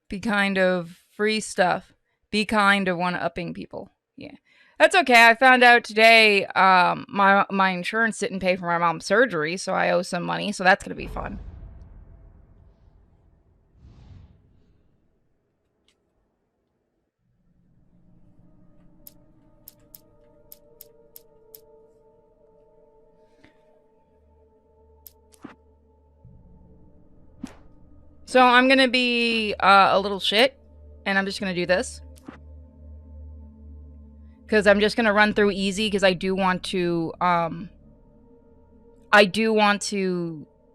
Be kind of free stuff. Be kind of one-upping people. Yeah. That's okay. I found out today my insurance didn't pay for my mom's surgery, so I owe some money, so that's going to be fun. So I'm going to be a little shit, and I'm just going to do this. Because I'm just going to run through easy, because I do want to,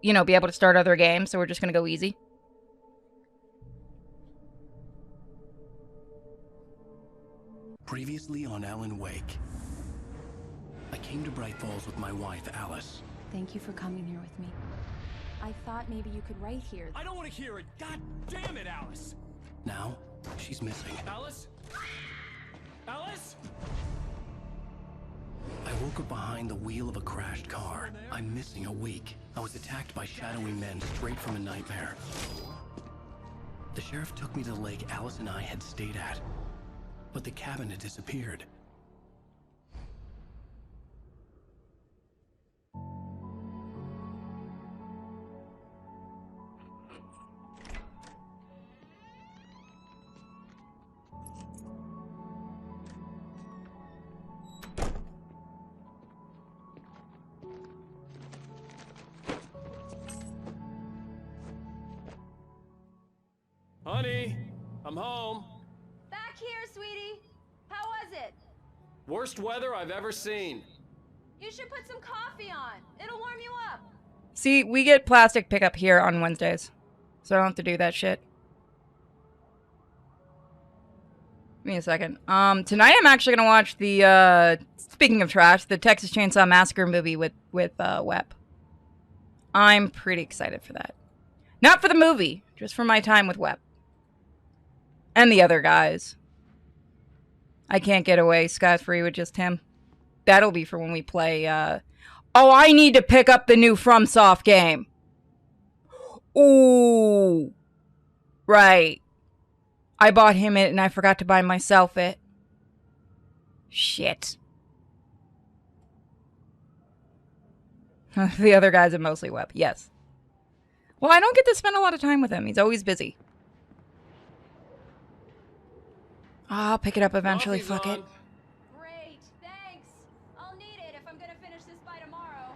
you know, be able to start other games, so we're just going to go easy. Previously on Alan Wake. I came to Bright Falls with my wife, Alice. Thank you for coming here with me. I thought maybe you could write here. I don't want to hear it! God damn it, Alice! Now, she's missing. Alice? Alice? I woke up behind the wheel of a crashed car. I'm missing a week. I was attacked by shadowy men straight from a nightmare. The sheriff took me to the lake Alice and I had stayed at. But the cabin had disappeared. Honey, I'm home. Back here, sweetie. How was it? Worst weather I've ever seen. You should put some coffee on. It'll warm you up. See, we get plastic pickup here on Wednesdays, so I don't have to do that shit. Give me a second. Tonight I'm actually gonna watch the, speaking of trash, the Texas Chainsaw Massacre movie with Wep. I'm pretty excited for that. Not for the movie, just for my time with Wep. And the other guys. I can't get away scot-free with just him. That'll be for when we play, Oh, I need to pick up the new FromSoft game. Ooh. Right. I bought him it and I forgot to buy myself it. Shit. The other guys are mostly Web. Yes. Well, I don't get to spend a lot of time with him. He's always busy. I'll pick it up eventually. Coffee's Fuck on. it. Great, thanks. I'll need it if I'm gonna finish this by tomorrow.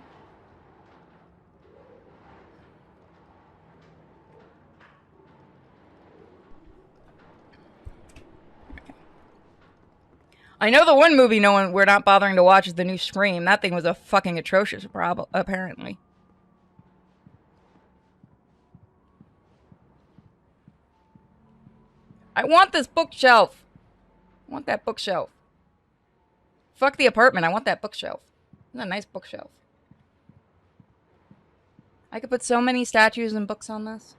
I know the one movie we're not bothering to watch is the new Scream. That thing was a fucking atrocious problem, apparently. I want this bookshelf. I want that bookshelf. Fuck the apartment. I want that bookshelf. It's a nice bookshelf. I could put so many statues and books on this.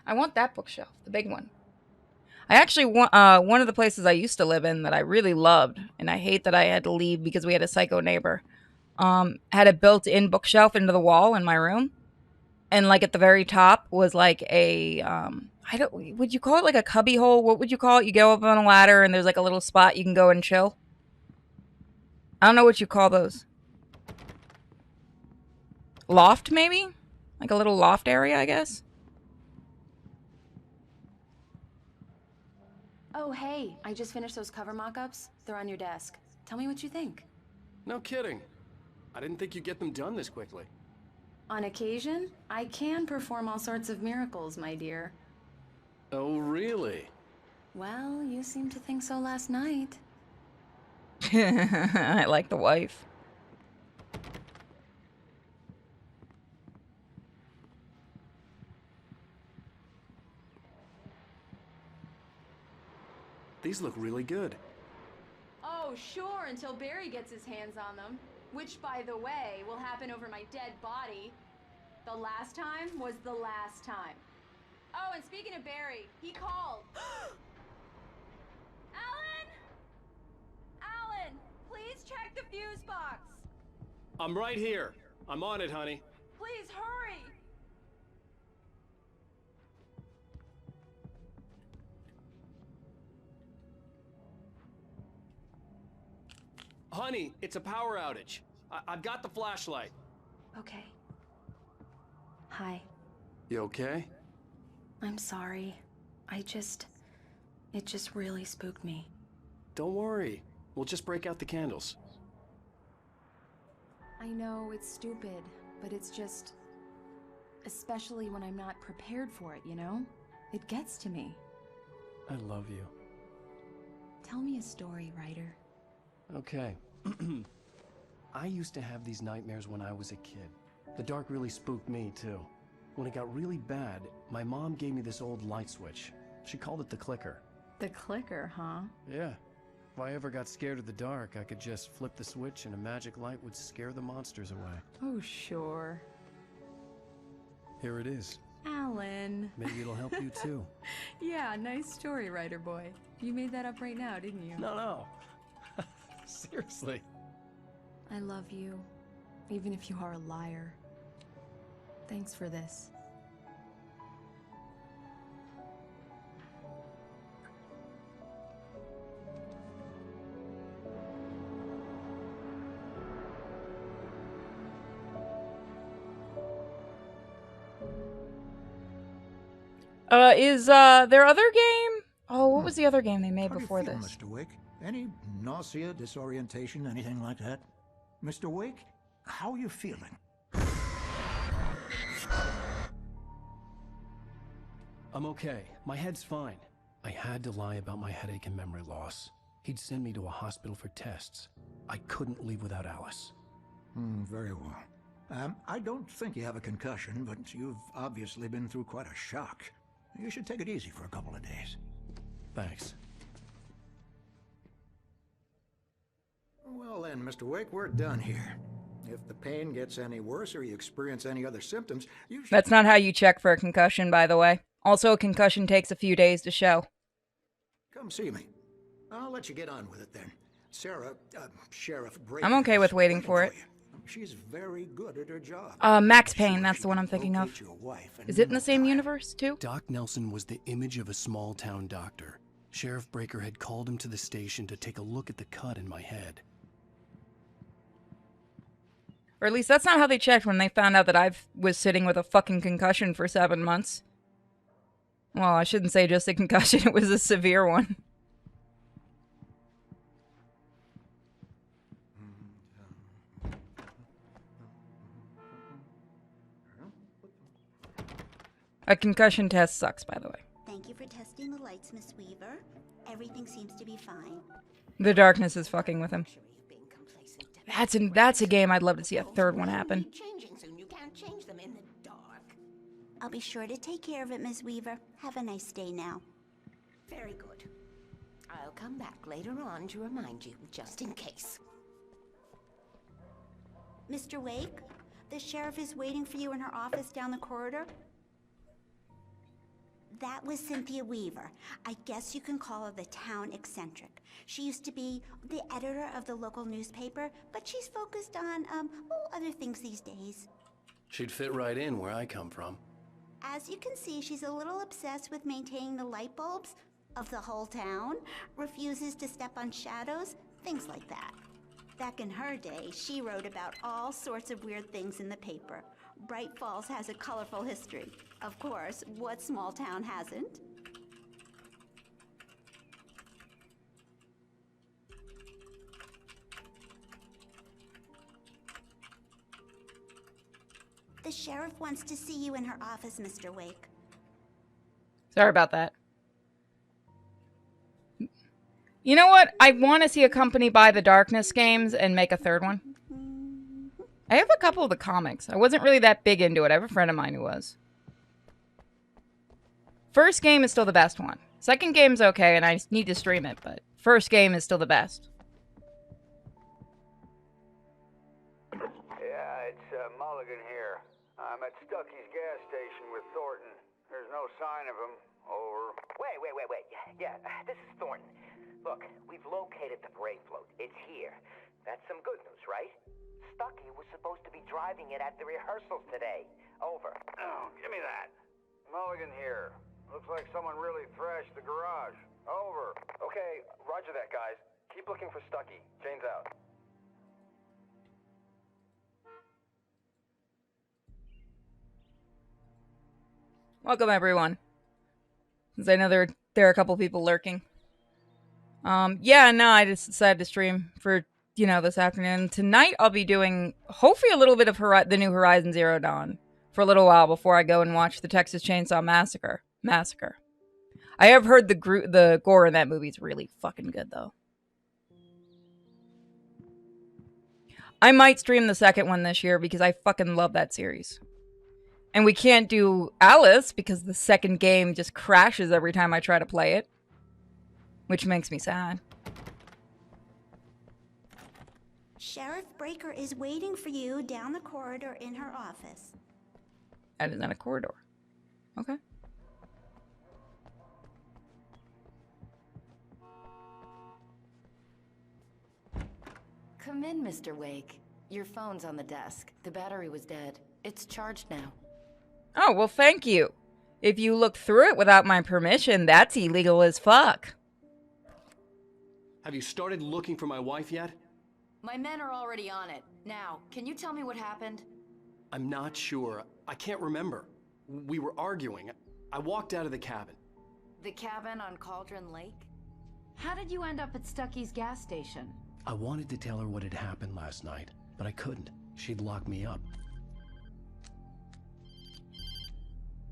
I want that bookshelf, the big one. I actually want one of the places I used to live in that I really loved, and I hate that I had to leave because we had a psycho neighbor. Had a built-in bookshelf into the wall in my room, and like at the very top was like a would you call it like a cubby hole? What would you call it? You go up on a ladder and there's like a little spot you can go and chill. I don't know what you call those. Loft, maybe? Like a little loft area, I guess. Oh, hey, I just finished those cover mock-ups. They're on your desk. Tell me what you think. No kidding. I didn't think you'd get them done this quickly. On occasion, I can perform all sorts of miracles, my dear. Oh, really? Well, you seemed to think so last night. I like the wife. These look really good. Oh, sure, until Barry gets his hands on them. Which, by the way, will happen over my dead body. The last time was the last time. Oh, and speaking of Barry, he called. Alan! Alan, please check the fuse box. I'm right here. I'm on it, honey. Please hurry. Honey, it's a power outage. I've got the flashlight. Okay. Hi. You okay? I'm sorry. It just really spooked me. Don't worry. We'll just break out the candles. I know it's stupid, but it's just... especially when I'm not prepared for it, you know? It gets to me. I love you. Tell me a story, writer. Okay. I used to have these nightmares when I was a kid. The dark really spooked me, too. When it got really bad, my mom gave me this old light switch. She called it the clicker. The clicker, huh? Yeah. If I ever got scared of the dark, I could just flip the switch and a magic light would scare the monsters away. Oh, sure. Here it is. Alan. Maybe it'll help you, too. Yeah, nice story, writer boy. You made that up right now, didn't you? No. Seriously. I love you, even if you are a liar. Thanks for this. Is their other game? Oh, what was the other game they made How before do you feel, this? Mr. Wake? Any nausea, disorientation, anything like that? Mr. Wake, how are you feeling? I'm okay. My head's fine. I had to lie about my headache and memory loss. He'd send me to a hospital for tests. I couldn't leave without Alice. Very well. I don't think you have a concussion, but you've obviously been through quite a shock. You should take it easy for a couple of days. Thanks. Well then, Mr. Wake, we're done here. If the pain gets any worse or you experience any other symptoms, you should... That's not how you check for a concussion, by the way. Also, a concussion takes a few days to show. Come see me. I'll let you get on with it then. Sarah, Sheriff Brady... I'm okay with waiting for it. you. She's very good at her job. Max Payne, that's the one I'm thinking of. Locate your wife Is it in the no same time. universe, too? Doc Nelson was the image of a small-town doctor. Sheriff Breaker had called him to the station to take a look at the cut in my head. Or at least that's not how they checked when they found out that I was sitting with a fucking concussion for 7 months. Well, I shouldn't say just a concussion, it was a severe one. A concussion test sucks, by the way. Thank you for testing the lights, Miss Weaver. Everything seems to be fine. The darkness is fucking with him. That's a game I'd love to see a third one happen. Changing soon. You can't change them in the dark. I'll be sure to take care of it, Miss Weaver. Have a nice day now. Very good. I'll come back later on to remind you, just in case. Mr. Wake, the sheriff is waiting for you in her office down the corridor. That was Cynthia Weaver. I guess you can call her the town eccentric. She used to be the editor of the local newspaper, but she's focused on, other things these days. She'd fit right in where I come from. As you can see, she's a little obsessed with maintaining the light bulbs of the whole town, refuses to step on shadows, things like that. Back in her day, she wrote about all sorts of weird things in the paper. Bright Falls has a colorful history. Of course, what small town hasn't? The sheriff wants to see you in her office, Mr. Wake. Sorry about that. You know what? I want to see a company buy the Darkness games and make a third one. I have a couple of the comics. I wasn't really that big into it. I have a friend of mine who was. First game is still the best one. Second game's okay, and I need to stream it, but first game is still the best. Yeah, it's Mulligan here. I'm at Stucky's gas station with Thornton. There's no sign of him. Over. Wait. Yeah, this is Thornton. Look, we've located the brake float. It's here. That's some good news, right? Stucky was supposed to be driving it at the rehearsals today. Over. Oh, give me that. Mulligan here. Looks like someone really thrashed the garage. Over. Okay, roger that, guys. Keep looking for Stucky. Jane's out. Welcome, everyone. Since I know there are a couple people lurking. Yeah, no, I just decided to stream for, this afternoon. Tonight, I'll be doing, hopefully, a little bit of the new Horizon Zero Dawn for a little while before I go and watch the Texas Chainsaw Massacre. I have heard the gore in that movie is really fucking good, though. I might stream the second one this year because I fucking love that series. And we can't do Alice because the second game just crashes every time I try to play it. Which makes me sad. Sheriff Breaker is waiting for you down the corridor in her office. That is not a corridor. Okay. Come in, Mr. Wake. Your phone's on the desk. The battery was dead. It's charged now. Oh, well, thank you. If you look through it without my permission, that's illegal as fuck. Have you started looking for my wife yet? My men are already on it. Now, can you tell me what happened? I'm not sure. I can't remember. We were arguing. I walked out of the cabin. The cabin on Cauldron Lake? How did you end up at Stucky's gas station? I wanted to tell her what had happened last night, but I couldn't. She'd lock me up.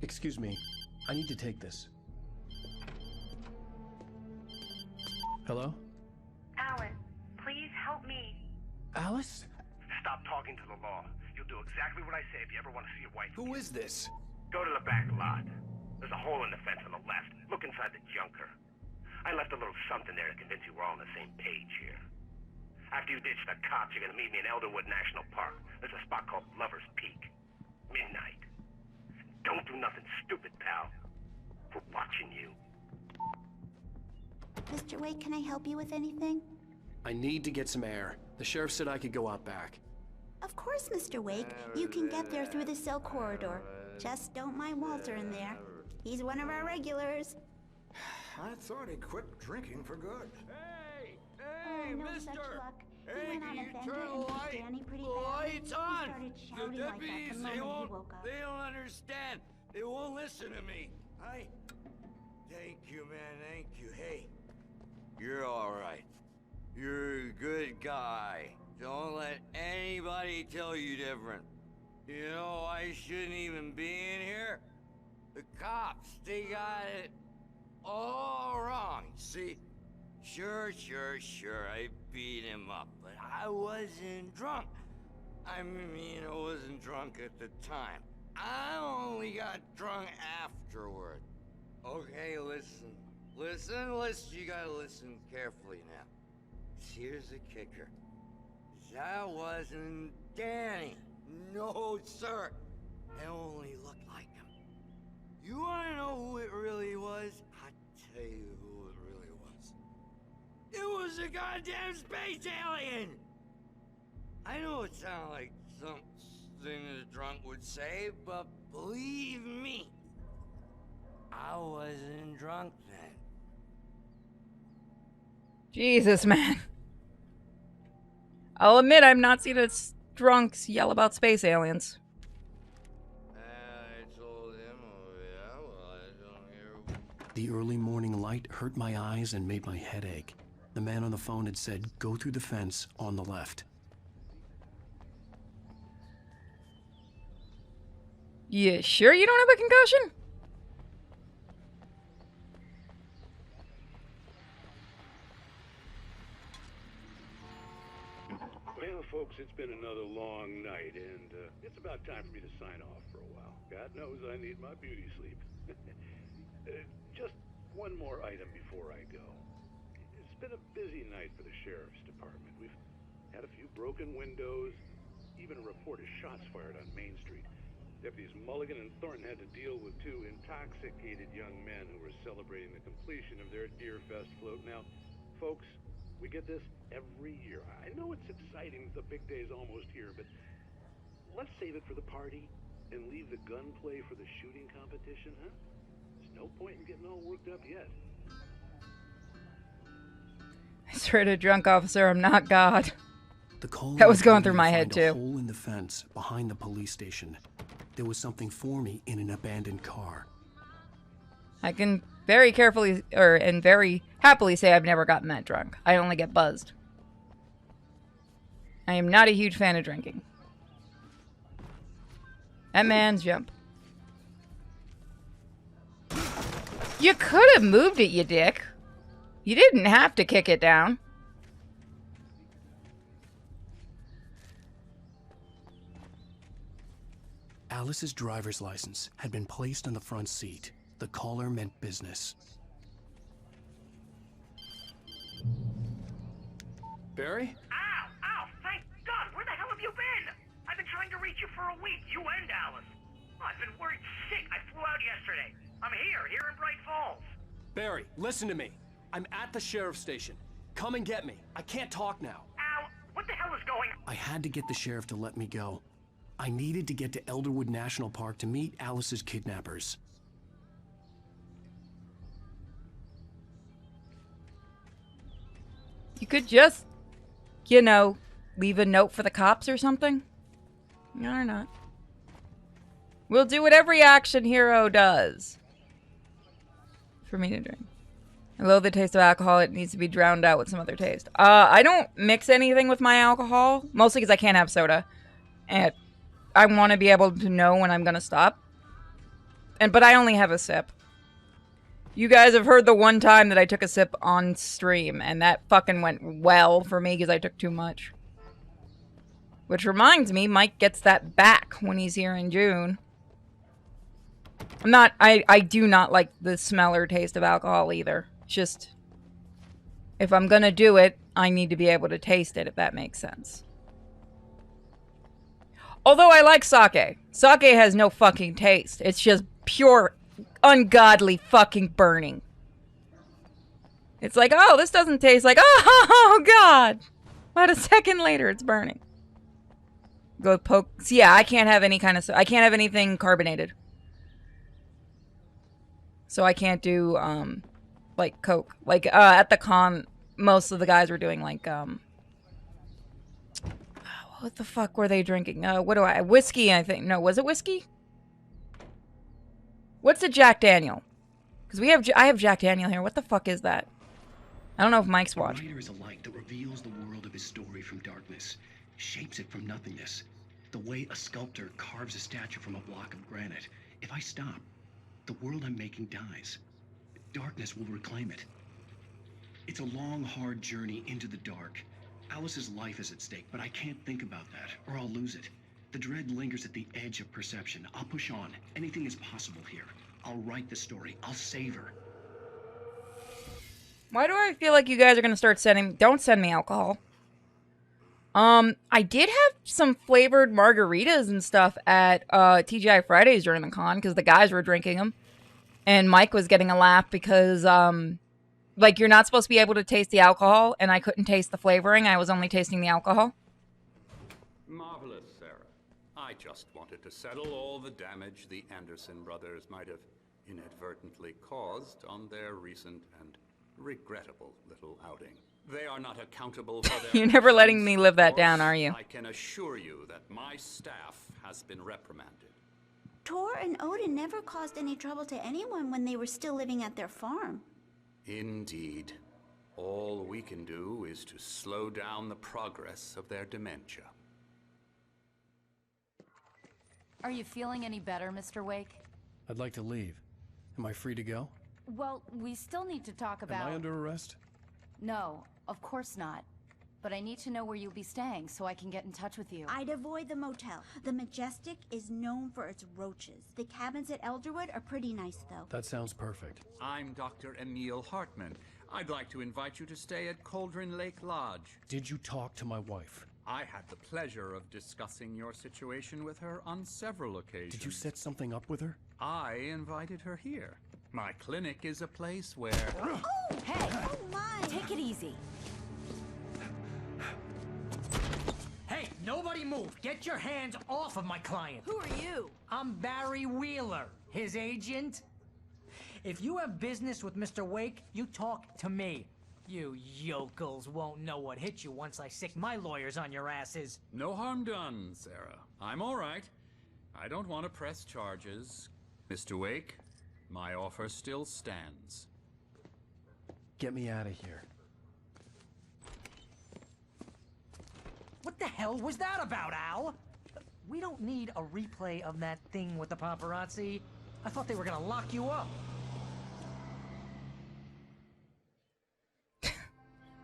Excuse me. I need to take this. Hello? Alan, please help me. Alice? Stop talking to the law. You'll do exactly what I say if you ever want to see your wife. Who is this? Go to the back lot. There's a hole in the fence on the left. Look inside the junker. I left a little something there to convince you we're all on the same page here. After you ditch the cops, you're gonna meet me in Elderwood National Park. There's a spot called Lover's Peak. Midnight. Don't do nothing stupid, pal. We're watching you. Mr. Wake, can I help you with anything? I need to get some air. The sheriff said I could go out back. Of course, Mr. Wake. You can get there through the cell corridor. Just don't mind Walter in there. He's one of our regulars. I thought he quit drinking for good. Hey, Oh, no such luck. He went on a bender and was Danny pretty badly. He started shouting like that the moment he woke up. They don't understand. They won't listen to me. Thank you, man, thank you. Hey, you're all right. You're a good guy. Don't let anybody tell you different. You know, I shouldn't even be in here. The cops, they got it all wrong. See? Sure, I beat him up, but I wasn't drunk. I mean, I wasn't drunk at the time. I only got drunk afterward. Okay, listen. You gotta listen carefully now. Here's the kicker. That wasn't Danny. No, sir. It only looked like him. You wanna know who it really was? I'll tell you who it really was. It was a goddamn space alien! I know it sounded like something a drunk would say, but believe me, I wasn't drunk then. Jesus, man. I'll admit I've not seen us drunks yell about space aliens. I told him, oh yeah, well, I don't hear. The early morning light hurt my eyes and made my head ache. The man on the phone had said, go through the fence on the left. You sure you don't have a concussion? Well, folks, it's been another long night, and it's about time for me to sign off for a while. God knows I need my beauty sleep. Just one more item before I go. It's been a busy night for the sheriff's department. We've had a few broken windows, even a report of shots fired on Main Street. Deputies Mulligan and Thornton had to deal with two intoxicated young men who were celebrating the completion of their Deer Fest float. Now, folks, we get this every year. I know it's exciting, the big day's almost here, but let's save it for the party and leave the gunplay for the shooting competition, huh? There's no point in getting all worked up yet. I swear to drunk officer, I'm not God. The call That was going through my head, too. A hole in the fence behind the police station. There was something for me in an abandoned car. I can very carefully, and very happily say I've never gotten that drunk. I only get buzzed. I am not a huge fan of drinking. That man's jump. You could have moved it, you dick. You didn't have to kick it down. Alice's driver's license had been placed on the front seat. The caller meant business. Barry? Ow! Ow! Thank God! Where the hell have you been? I've been trying to reach you for a week, you and Alice. I've been worried sick. I flew out yesterday. I'm here in Bright Falls. Barry, listen to me. I'm at the sheriff's station. Come and get me. I can't talk now. Ow! What the hell is going on? I had to get the sheriff to let me go. I needed to get to Elderwood National Park to meet Alice's kidnappers. You could just, you know, leave a note for the cops or something. No, or not. We'll do what every action hero does. For me to drink. I love the taste of alcohol. It needs to be drowned out with some other taste. I don't mix anything with my alcohol. Mostly because I can't have soda. And I want to be able to know when I'm going to stop. But I only have a sip. You guys have heard the one time that I took a sip on stream. And that fucking went well for me because I took too much. Which reminds me, Mike gets that back when he's here in June. I do not like the smell or taste of alcohol either. It's just, if I'm gonna do it, I need to be able to taste it, if that makes sense. Although I like sake. Sake has no fucking taste. It's just pure, ungodly fucking burning. It's like, oh, this doesn't taste like, oh God. About a second later, it's burning. Go poke. So yeah, I can't have any kind of, I can't have anything carbonated. So I can't do, like, Coke. Like, at the con, most of the guys were doing, like, what the fuck were they drinking? Whiskey, I think. No, was it whiskey? What's a Jack Daniel? Because I have Jack Daniel here. What the fuck is that? I don't know if Mike's watching. A writer is a light that reveals the world of his story from darkness, shapes it from nothingness. The way a sculptor carves a statue from a block of granite. If I stop, the world I'm making dies. Darkness will reclaim it. It's a long, hard journey into the dark. Alice's life is at stake, but I can't think about that, or I'll lose it. The dread lingers at the edge of perception. I'll push on. Anything is possible here. I'll write the story. I'll save her. Why do I feel like you guys are gonna start sending... Don't send me alcohol. I did have some flavored margaritas and stuff at TGI Fridays during the con because the guys were drinking them. And Mike was getting a laugh because, like, you're not supposed to be able to taste the alcohol, and I couldn't taste the flavoring. I was only tasting the alcohol. Marvelous, Sarah. I just wanted to settle all the damage the Anderson brothers might have inadvertently caused on their recent and regrettable little outing. They are not accountable for their You're never letting me live that down, are you? I can assure you that my staff has been reprimanded. Tor and Odin never caused any trouble to anyone when they were still living at their farm. Indeed. All we can do is to slow down the progress of their dementia. Are you feeling any better, Mr. Wake? I'd like to leave. Am I free to go? Well, we still need to talk about... Am I under arrest? No, of course not. But I need to know where you'll be staying so I can get in touch with you. I'd avoid the motel. The Majestic is known for its roaches. The cabins at Elderwood are pretty nice, though. That sounds perfect. I'm Dr. Emil Hartman. I'd like to invite you to stay at Cauldron Lake Lodge. Did you talk to my wife? I had the pleasure of discussing your situation with her on several occasions. Did you set something up with her? I invited her here. My clinic is a place where... Oh! Hey! Oh, my! Take it easy. Hey, nobody move! Get your hands off of my client! Who are you? I'm Barry Wheeler, his agent. If you have business with Mr. Wake, you talk to me. You yokels won't know what hit you once I sick my lawyers on your asses. No harm done, Sarah. I'm all right. I don't want to press charges. Mr. Wake, My offer still stands. Get me out of here. What the hell was that about, Al? We don't need a replay of that thing with the paparazzi. I thought they were gonna lock you up.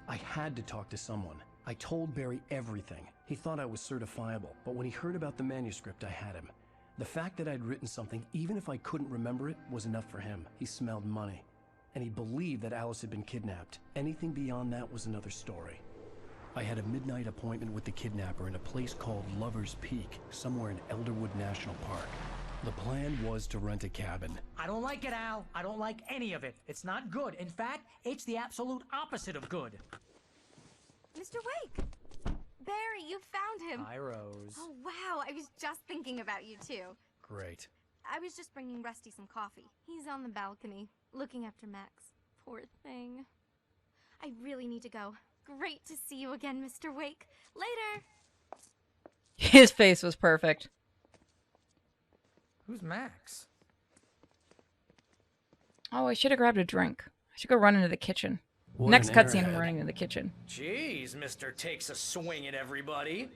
I had to talk to someone. I told Barry everything. He thought I was certifiable, but when he heard about the manuscript, I had him. The fact that I'd written something, even if I couldn't remember it, was enough for him. He smelled money. And he believed that Alice had been kidnapped. Anything beyond that was another story. I had a midnight appointment with the kidnapper in a place called Lover's Peak, somewhere in Elderwood National Park. The plan was to rent a cabin. I don't like it, Al. I don't like any of it. It's not good. In fact, it's the absolute opposite of good. Mr. Wake! Barry, you found him! Hi, Rose. Oh, wow. I was just thinking about you, too. Great. I was just bringing Rusty some coffee. He's on the balcony, looking after Max. Poor thing. I really need to go. Great to see you again, Mr. Wake. Later! His face was perfect. Who's Max? Oh, I should have grabbed a drink. I should go run into the kitchen. What Next an cutscene, I'm airhead. running into the kitchen. Jeez, Mr. Takes a swing at everybody.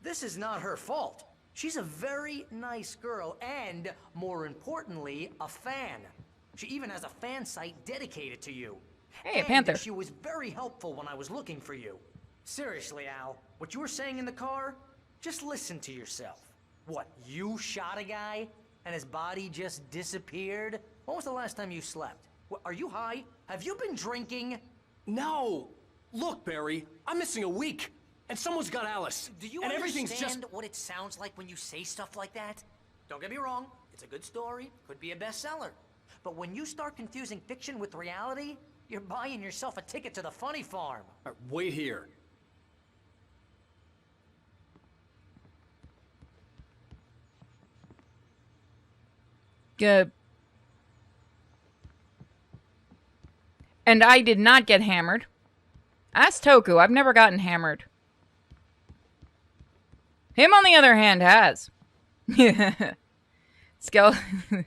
This is not her fault. She's a very nice girl and, more importantly, a fan. She even has a fan site dedicated to you. Hey, a And panther. she was very helpful when I was looking for you. Seriously, Al, what you were saying in the car, just listen to yourself. What, you shot a guy and his body just disappeared? When was the last time you slept? What, are you high? Have you been drinking? No! Look, Barry, I'm missing a week, and someone's got Alice. Do you and everything's understand just... what it sounds like when you say stuff like that? Don't get me wrong, it's a good story, could be a bestseller. But when you start confusing fiction with reality, you're buying yourself a ticket to the funny farm. Wait here. Good. And I did not get hammered. Ask Toku. I've never gotten hammered. Him, on the other hand, has. Skeleton.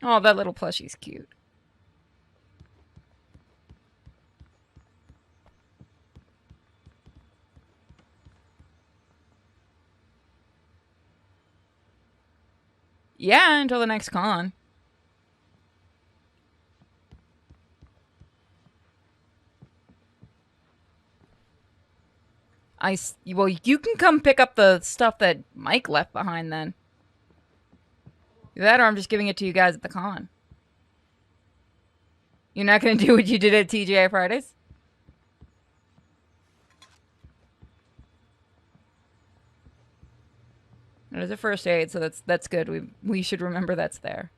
Oh, that little plushie's cute. Yeah, until the next con. Well, you can come pick up the stuff that Mike left behind then. Either that or I'm just giving it to you guys at the con. You're not going to do what you did at TGI Fridays? There's a first aid, so that's good. We should remember that's there.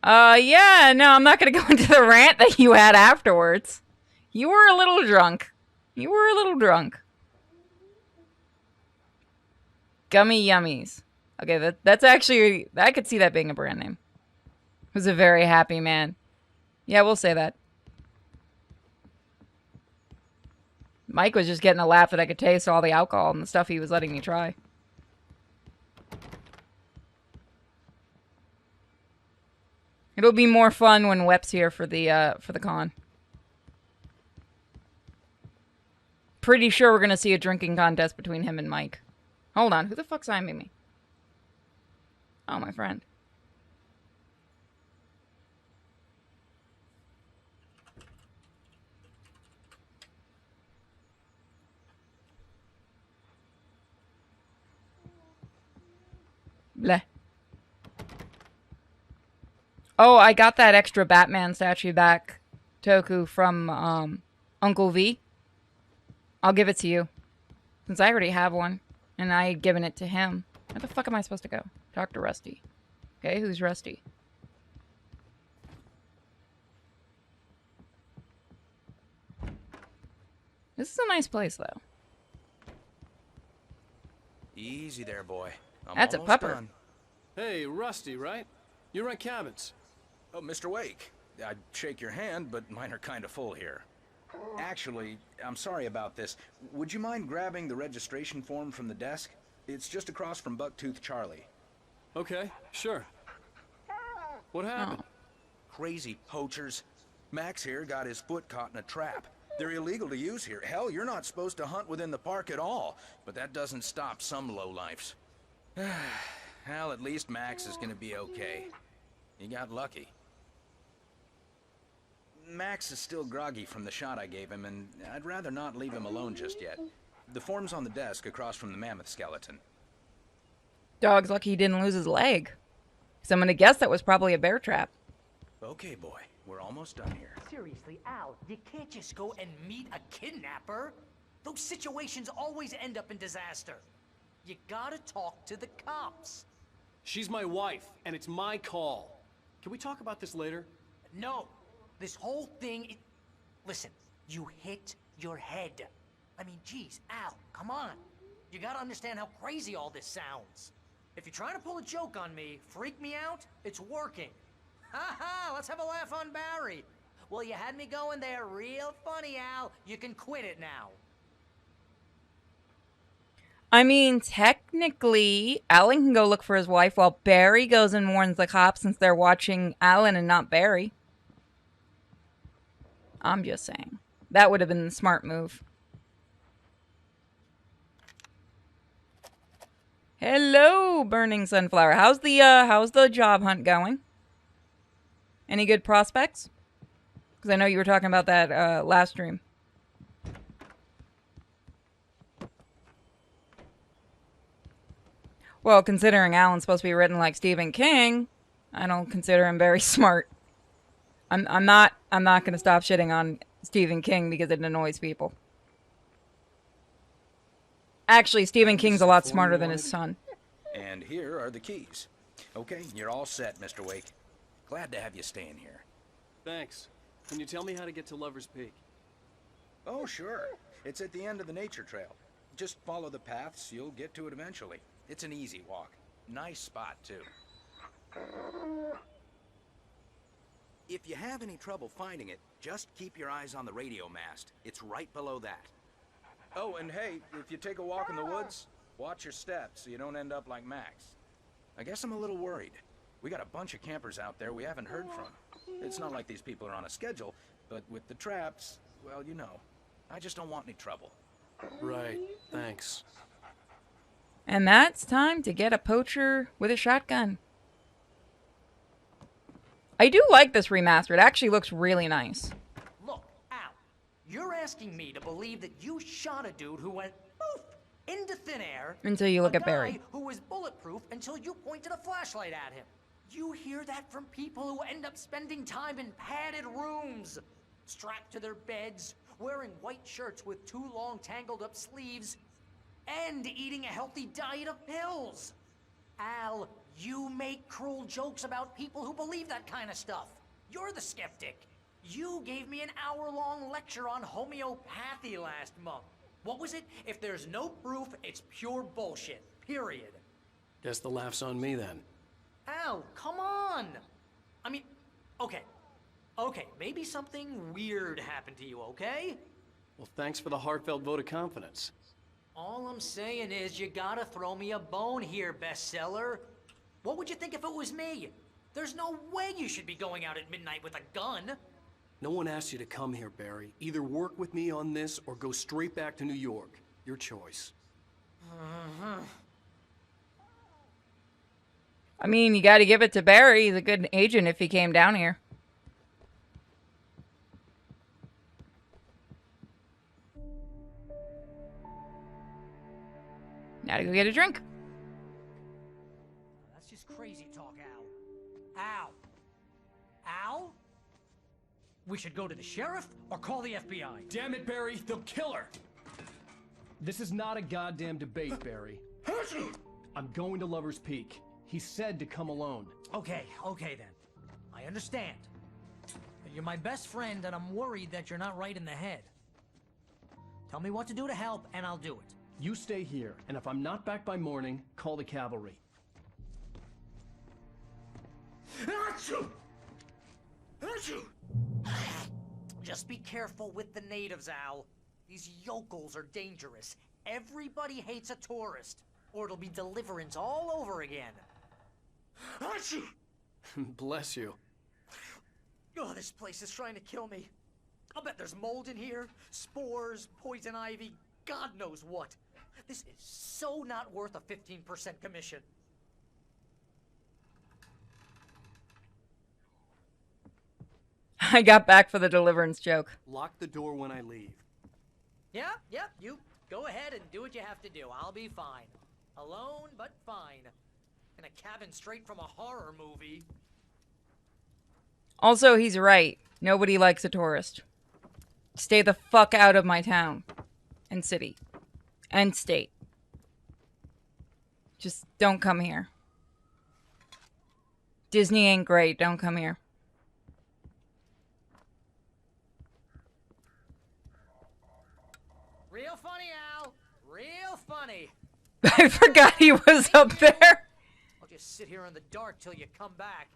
Yeah, no, I'm not gonna go into the rant that you had afterwards. You were a little drunk. You were a little drunk. Gummy Yummies. Okay, that's actually, I could see that being a brand name. Who's a very happy man. Yeah, we'll say that. Mike was just getting a laugh that I could taste all the alcohol and the stuff he was letting me try. It'll be more fun when Wep's here for the con. Pretty sure we're gonna see a drinking contest between him and Mike. Hold on, who the fuck's eyeing me? Oh, my friend. Bleh. Oh, I got that extra Batman statue back, Toku, from Uncle V. I'll give it to you. Since I already have one, and I had given it to him. Where the fuck am I supposed to go? Talk to Rusty. Okay, who's Rusty? This is a nice place, though. Easy there, boy. I'm That's a almost pupper. done. Hey, Rusty, right? You rent cabins. Oh, Mr. Wake. I'd shake your hand, but mine are kind of full here. Actually, I'm sorry about this. Would you mind grabbing the registration form from the desk? It's just across from Bucktooth Charlie. Okay, sure. What happened? Crazy poachers. Max here got his foot caught in a trap. They're illegal to use here. Hell, you're not supposed to hunt within the park at all. But that doesn't stop some lowlifes. Hell, at least Max is gonna be okay. He got lucky. Max is still groggy from the shot I gave him, and I'd rather not leave him alone just yet. The form's on the desk across from the mammoth skeleton. Dog's lucky he didn't lose his leg. So I'm gonna guess that was probably a bear trap. Okay, boy. We're almost done here. Seriously, Al, you can't just go and meet a kidnapper. Those situations always end up in disaster. You gotta talk to the cops. She's my wife, and it's my call. Can we talk about this later? No. This whole thing... Listen, you hit your head. I mean, geez, Al, come on. You gotta understand how crazy all this sounds. If you're trying to pull a joke on me, freak me out, it's working. Ha ha, let's have a laugh on Barry. Well, you had me going there real funny, Al. You can quit it now. I mean, technically, Alan can go look for his wife while Barry goes and warns the cops since they're watching Alan and not Barry. I'm just saying. That would have been the smart move. Hello, Burning Sunflower. How's the job hunt going? Any good prospects? Because I know you were talking about that last stream. Well, considering Alan's supposed to be written like Stephen King, I don't consider him very smart. I'm not going to stop shitting on Stephen King because it annoys people. Actually, Stephen King's a lot smarter than his son. And here are the keys. Okay, you're all set, Mr. Wake. Glad to have you staying here. Thanks. Can you tell me how to get to Lover's Peak? Oh, sure. It's at the end of the nature trail. Just follow the paths, you'll get to it eventually. It's an easy walk. Nice spot, too. If you have any trouble finding it, just keep your eyes on the radio mast. It's right below that. Oh, and hey, if you take a walk in the woods, watch your steps so you don't end up like Max. I guess I'm a little worried. We got a bunch of campers out there we haven't heard from. It's not like these people are on a schedule, but with the traps, well, you know, I just don't want any trouble. Right, thanks. And that's time to get a poacher with a shotgun. I do like this remaster. It actually looks really nice. Look, Al, you're asking me to believe that you shot a dude who went poof into thin air. Until you look at guy Barry. Who was bulletproof until you pointed a flashlight at him. You hear that from people who end up spending time in padded rooms, strapped to their beds, wearing white shirts with too long tangled up sleeves, and eating a healthy diet of pills. Al, you make cruel jokes about people who believe that kind of stuff. You're the skeptic. You gave me an hour-long lecture on homeopathy last month. What was it? If there's no proof, it's pure bullshit. Period. Guess the laugh's on me then. Al, come on! I mean, okay. Okay, maybe something weird happened to you, okay? Well, thanks for the heartfelt vote of confidence. All I'm saying is you gotta throw me a bone here, bestseller. What would you think if it was me? There's no way you should be going out at midnight with a gun. No one asked you to come here, Barry. Either work with me on this or go straight back to New York. Your choice. I mean, you got to give it to Barry. He's a good agent if he came down here. Now to go get a drink. That's just crazy talk, Al. Al. Al? We should go to the sheriff or call the FBI. Damn it, Barry, they'll kill her! This is not a goddamn debate, Barry. I'm going to Lover's Peak. He said to come alone. Okay then. I understand. But you're my best friend and I'm worried that you're not right in the head. Tell me what to do to help and I'll do it. You stay here, and if I'm not back by morning, call the cavalry. Just be careful with the natives, Al. These yokels are dangerous. Everybody hates a tourist, or it'll be Deliverance all over again. Achoo! Bless you. Oh, this place is trying to kill me. I'll bet there's mold in here, spores, poison ivy, God knows what. This is so not worth a 15% commission. I got back for the Deliverance joke. Lock the door when I leave. Yeah, you go ahead and do what you have to do. I'll be fine. Alone, but fine. In a cabin straight from a horror movie. Also, he's right. Nobody likes a tourist. Stay the fuck out of my town. And city. And state. Just don't come here. Disney ain't great. Don't come here. Real funny, Al. Real funny. I forgot he was up there. I'll just sit here in the dark till you come back.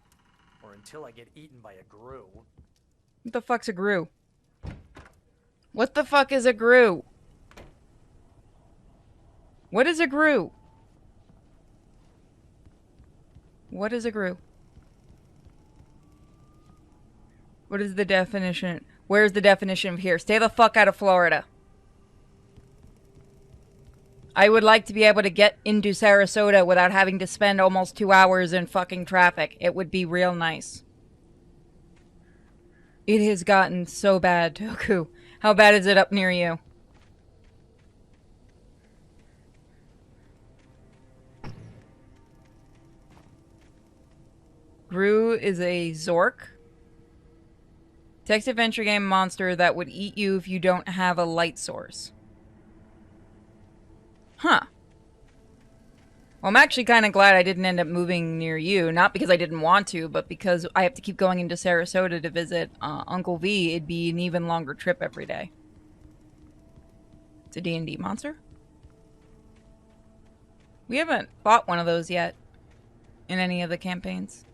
Or until I get eaten by a grue. What the fuck's a grue? What the fuck is a grue? What is a grue? What is a grue? What is the definition? Where's the definition of here? Stay the fuck out of Florida. I would like to be able to get into Sarasota without having to spend almost 2 hours in fucking traffic. It would be real nice. It has gotten so bad, Toku. How bad is it up near you? Gru is a Zork. Text adventure game monster that would eat you if you don't have a light source. Huh. Well, I'm actually kind of glad I didn't end up moving near you. Not because I didn't want to, but because I have to keep going into Sarasota to visit Uncle V. It'd be an even longer trip every day. It's a D&D monster? We haven't bought one of those yet in any of the campaigns.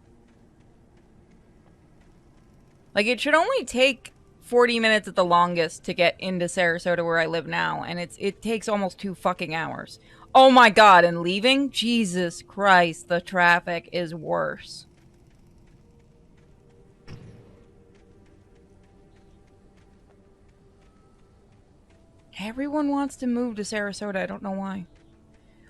Like, it should only take 40 minutes at the longest to get into Sarasota where I live now, and it takes almost 2 fucking hours. Oh my god, and leaving? Jesus Christ, the traffic is worse. Everyone wants to move to Sarasota, I don't know why.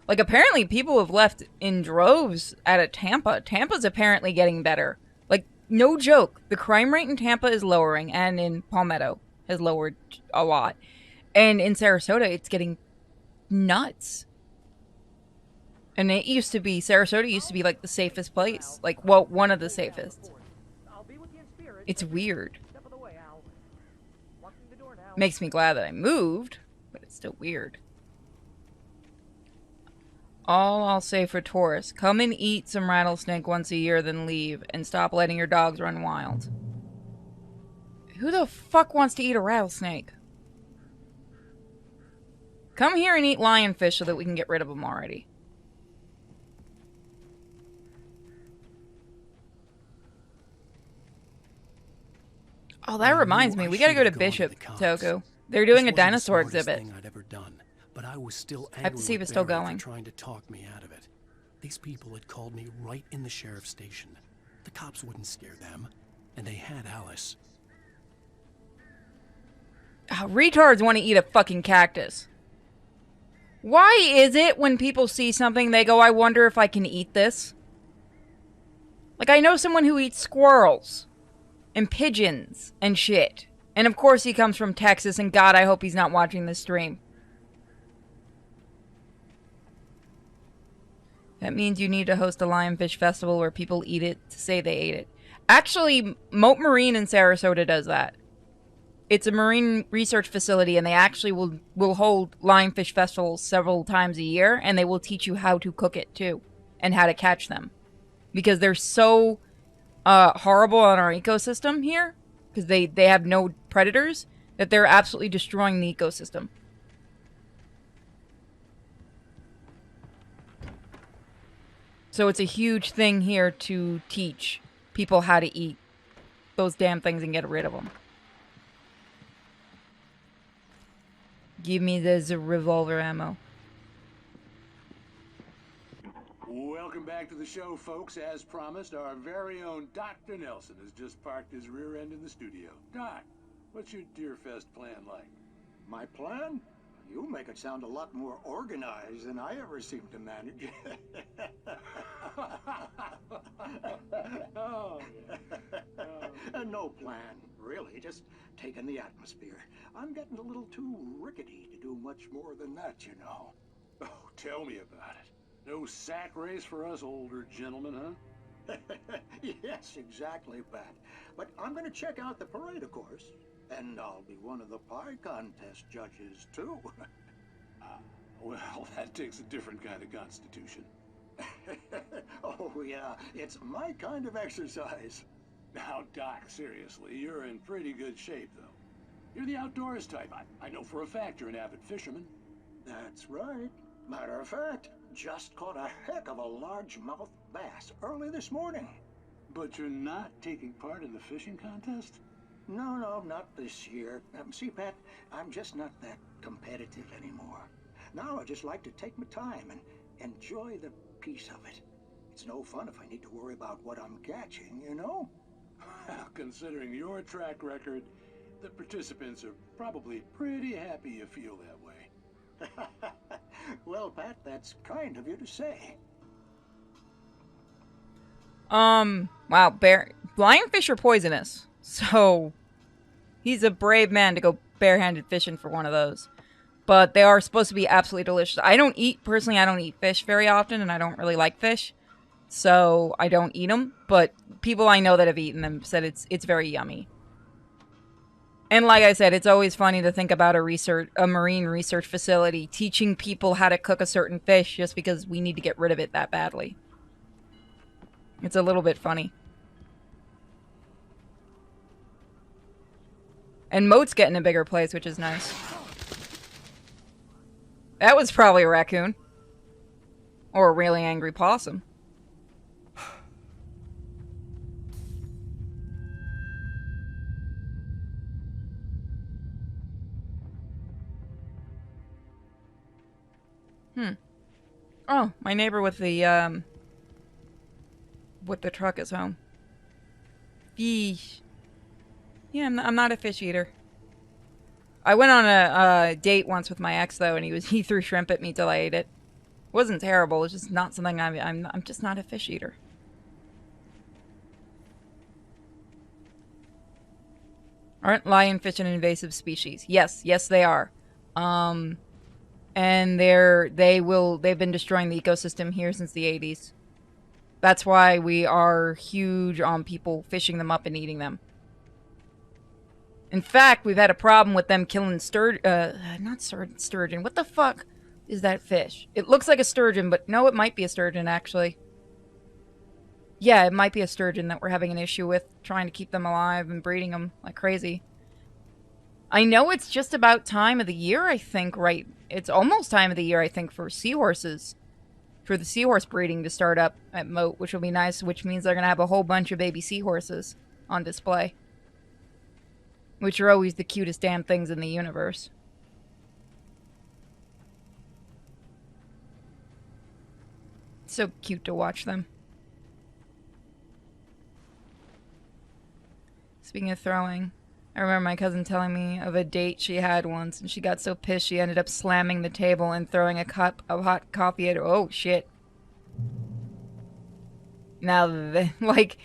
Like, apparently people have left in droves out of Tampa. Tampa's apparently getting better. Like, no joke, the crime rate in Tampa is lowering, and in Palmetto has lowered a lot. And in Sarasota, it's getting nuts. And it used to be, Sarasota used to be like the safest place. Like, well, one of the safest. It's weird. Makes me glad that I moved, but it's still weird. All I'll say for tourists, come and eat some rattlesnake once a year, then leave, and stop letting your dogs run wild. Who the fuck wants to eat a rattlesnake? Come here and eat lionfish so that we can get rid of them already. Oh, that reminds me. We gotta go to Bishop, Toku. They're doing a dinosaur exhibit. I'd ever done, but I was still I have to see if it's still going. Trying to talk me out of it. These people had called me right in the sheriff's station. The cops wouldn't scare them, and they had Alice. Retards want to eat a fucking cactus. Why is it when people see something, they go, I wonder if I can eat this? Like, I know someone who eats squirrels. And pigeons and shit. And of course he comes from Texas, and God, I hope he's not watching this stream. That means you need to host a lionfish festival where people eat it to say they ate it. Actually, Moat Marine in Sarasota does that. It's a marine research facility, and they actually will hold lionfish festivals several times a year, and they will teach you how to cook it too, and how to catch them. Because they're so horrible on our ecosystem here, because they have no predators, that they're absolutely destroying the ecosystem. So it's a huge thing here to teach people how to eat those damn things and get rid of them. Give me the revolver ammo. Welcome back to the show, folks. As promised, our very own Dr. Nelson has just parked his rear end in the studio. Doc, what's your Deerfest plan like? My plan? You make it sound a lot more organized than I ever seem to manage. No plan, really. Just taking the atmosphere. I'm getting a little too rickety to do much more than that, you know. Oh, tell me about it. No sack race for us older gentlemen, huh? Yes, exactly, Pat. But I'm going to check out the parade, of course. And I'll be one of the pie contest judges, too. Well, that takes a different kind of constitution. Oh, yeah. It's my kind of exercise. Now, Doc, seriously, you're in pretty good shape, though. You're the outdoors type. I know for a fact you're an avid fisherman. That's right. Matter of fact, just caught a heck of a largemouth bass early this morning. But you're not taking part in the fishing contest? No, not this year. See, Pat, I'm just not that competitive anymore. Now I just like to take my time and enjoy the peace of it. It's no fun if I need to worry about what I'm catching, you know? Well, considering your track record, the participants are probably pretty happy you feel that way. Well, Pat, that's kind of you to say. Wow, lionfish are poisonous. So, he's a brave man to go barehanded fishing for one of those. But they are supposed to be absolutely delicious. I don't eat fish very often, and I don't really like fish. So, I don't eat them. But people I know that have eaten them said it's very yummy. And like I said, it's always funny to think about a marine research facility teaching people how to cook a certain fish just because we need to get rid of it that badly. It's a little bit funny. And Moat's getting a bigger place, which is nice. That was probably a raccoon. Or a really angry possum. Oh, my neighbor with the truck is home. Fish. Yeah, I'm not a fish eater. I went on a date once with my ex though, and he threw shrimp at me till I ate it. It wasn't terrible. It's just not something I'm just not a fish eater. Aren't lionfish an invasive species? Yes, they are. And they've been destroying the ecosystem here since the 80s. That's why we are huge on people fishing them up and eating them. In fact, we've had a problem with them killing sturgeon. What the fuck is that fish? It looks like a sturgeon, but no, it might be a sturgeon, actually. Yeah, it might be a sturgeon that we're having an issue with, trying to keep them alive and breeding them like crazy. I know it's just about time of the year, I think, right? It's almost time of the year, I think, for seahorses. For the seahorse breeding to start up at Moat, which will be nice, which means they're going to have a whole bunch of baby seahorses on display. Which are always the cutest damn things in the universe. So cute to watch them. Speaking of throwing, I remember my cousin telling me of a date she had once, and she got so pissed she ended up slamming the table and throwing a cup of hot coffee at her. Oh, shit. Now, like,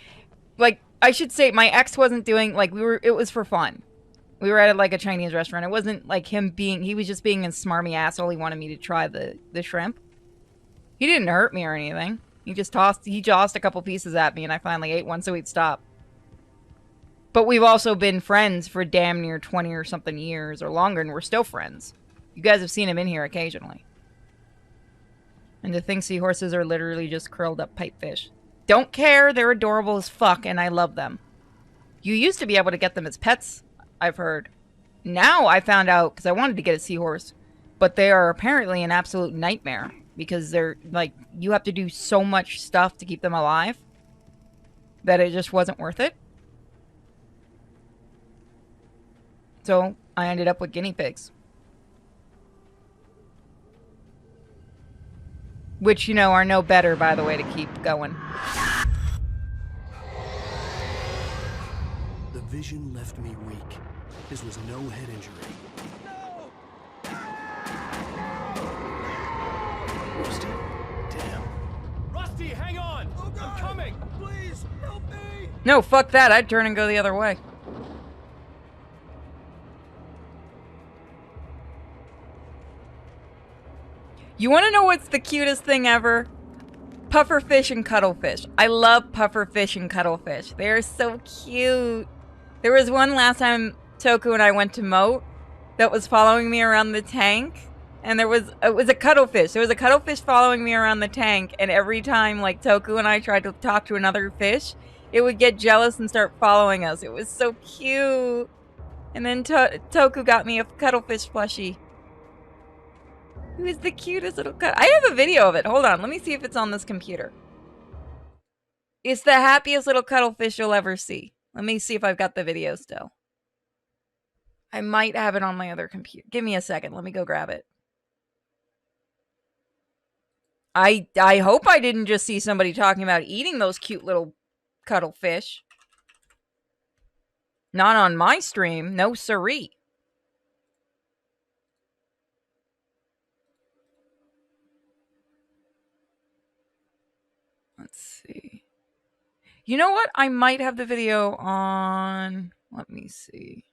I should say, my ex wasn't doing, like, it was for fun. We were at, like, a Chinese restaurant. It wasn't, like, he was just being a smarmy asshole. He wanted me to try the shrimp. He didn't hurt me or anything. He tossed a couple pieces at me, and I finally ate one, so he'd stop. But we've also been friends for damn near 20 or something years or longer, and we're still friends. You guys have seen him in here occasionally. And to think seahorses are literally just curled up pipefish. Don't care, they're adorable as fuck, and I love them. You used to be able to get them as pets, I've heard. Now I found out, because I wanted to get a seahorse, but they are apparently an absolute nightmare. Because they're, like, you have to do so much stuff to keep them alive that it just wasn't worth it. So, I ended up with guinea pigs. Which, you know, are no better, by the way, to keep going. The vision left me weak. This was no head injury. Rusty? Damn. Rusty, hang on! I'm coming! Please, help me! No, fuck that. I'd turn and go the other way. You want to know what's the cutest thing ever? Pufferfish and cuttlefish. I love pufferfish and cuttlefish. They're so cute. There was one last time Toku and I went to Moat that was following me around the tank. And it was a cuttlefish. There was a cuttlefish following me around the tank. And every time, like, Toku and I tried to talk to another fish, it would get jealous and start following us. It was so cute. And then Toku got me a cuttlefish plushie. It was the cutest little I have a video of it. Hold on. Let me see if it's on this computer. It's the happiest little cuttlefish you'll ever see. Let me see if I've got the video still. I might have it on my other computer. Give me a second. Let me go grab it. I hope I didn't just see somebody talking about eating those cute little cuttlefish. Not on my stream. No siree. Let's see. You know what? I might have the video on... Let me see.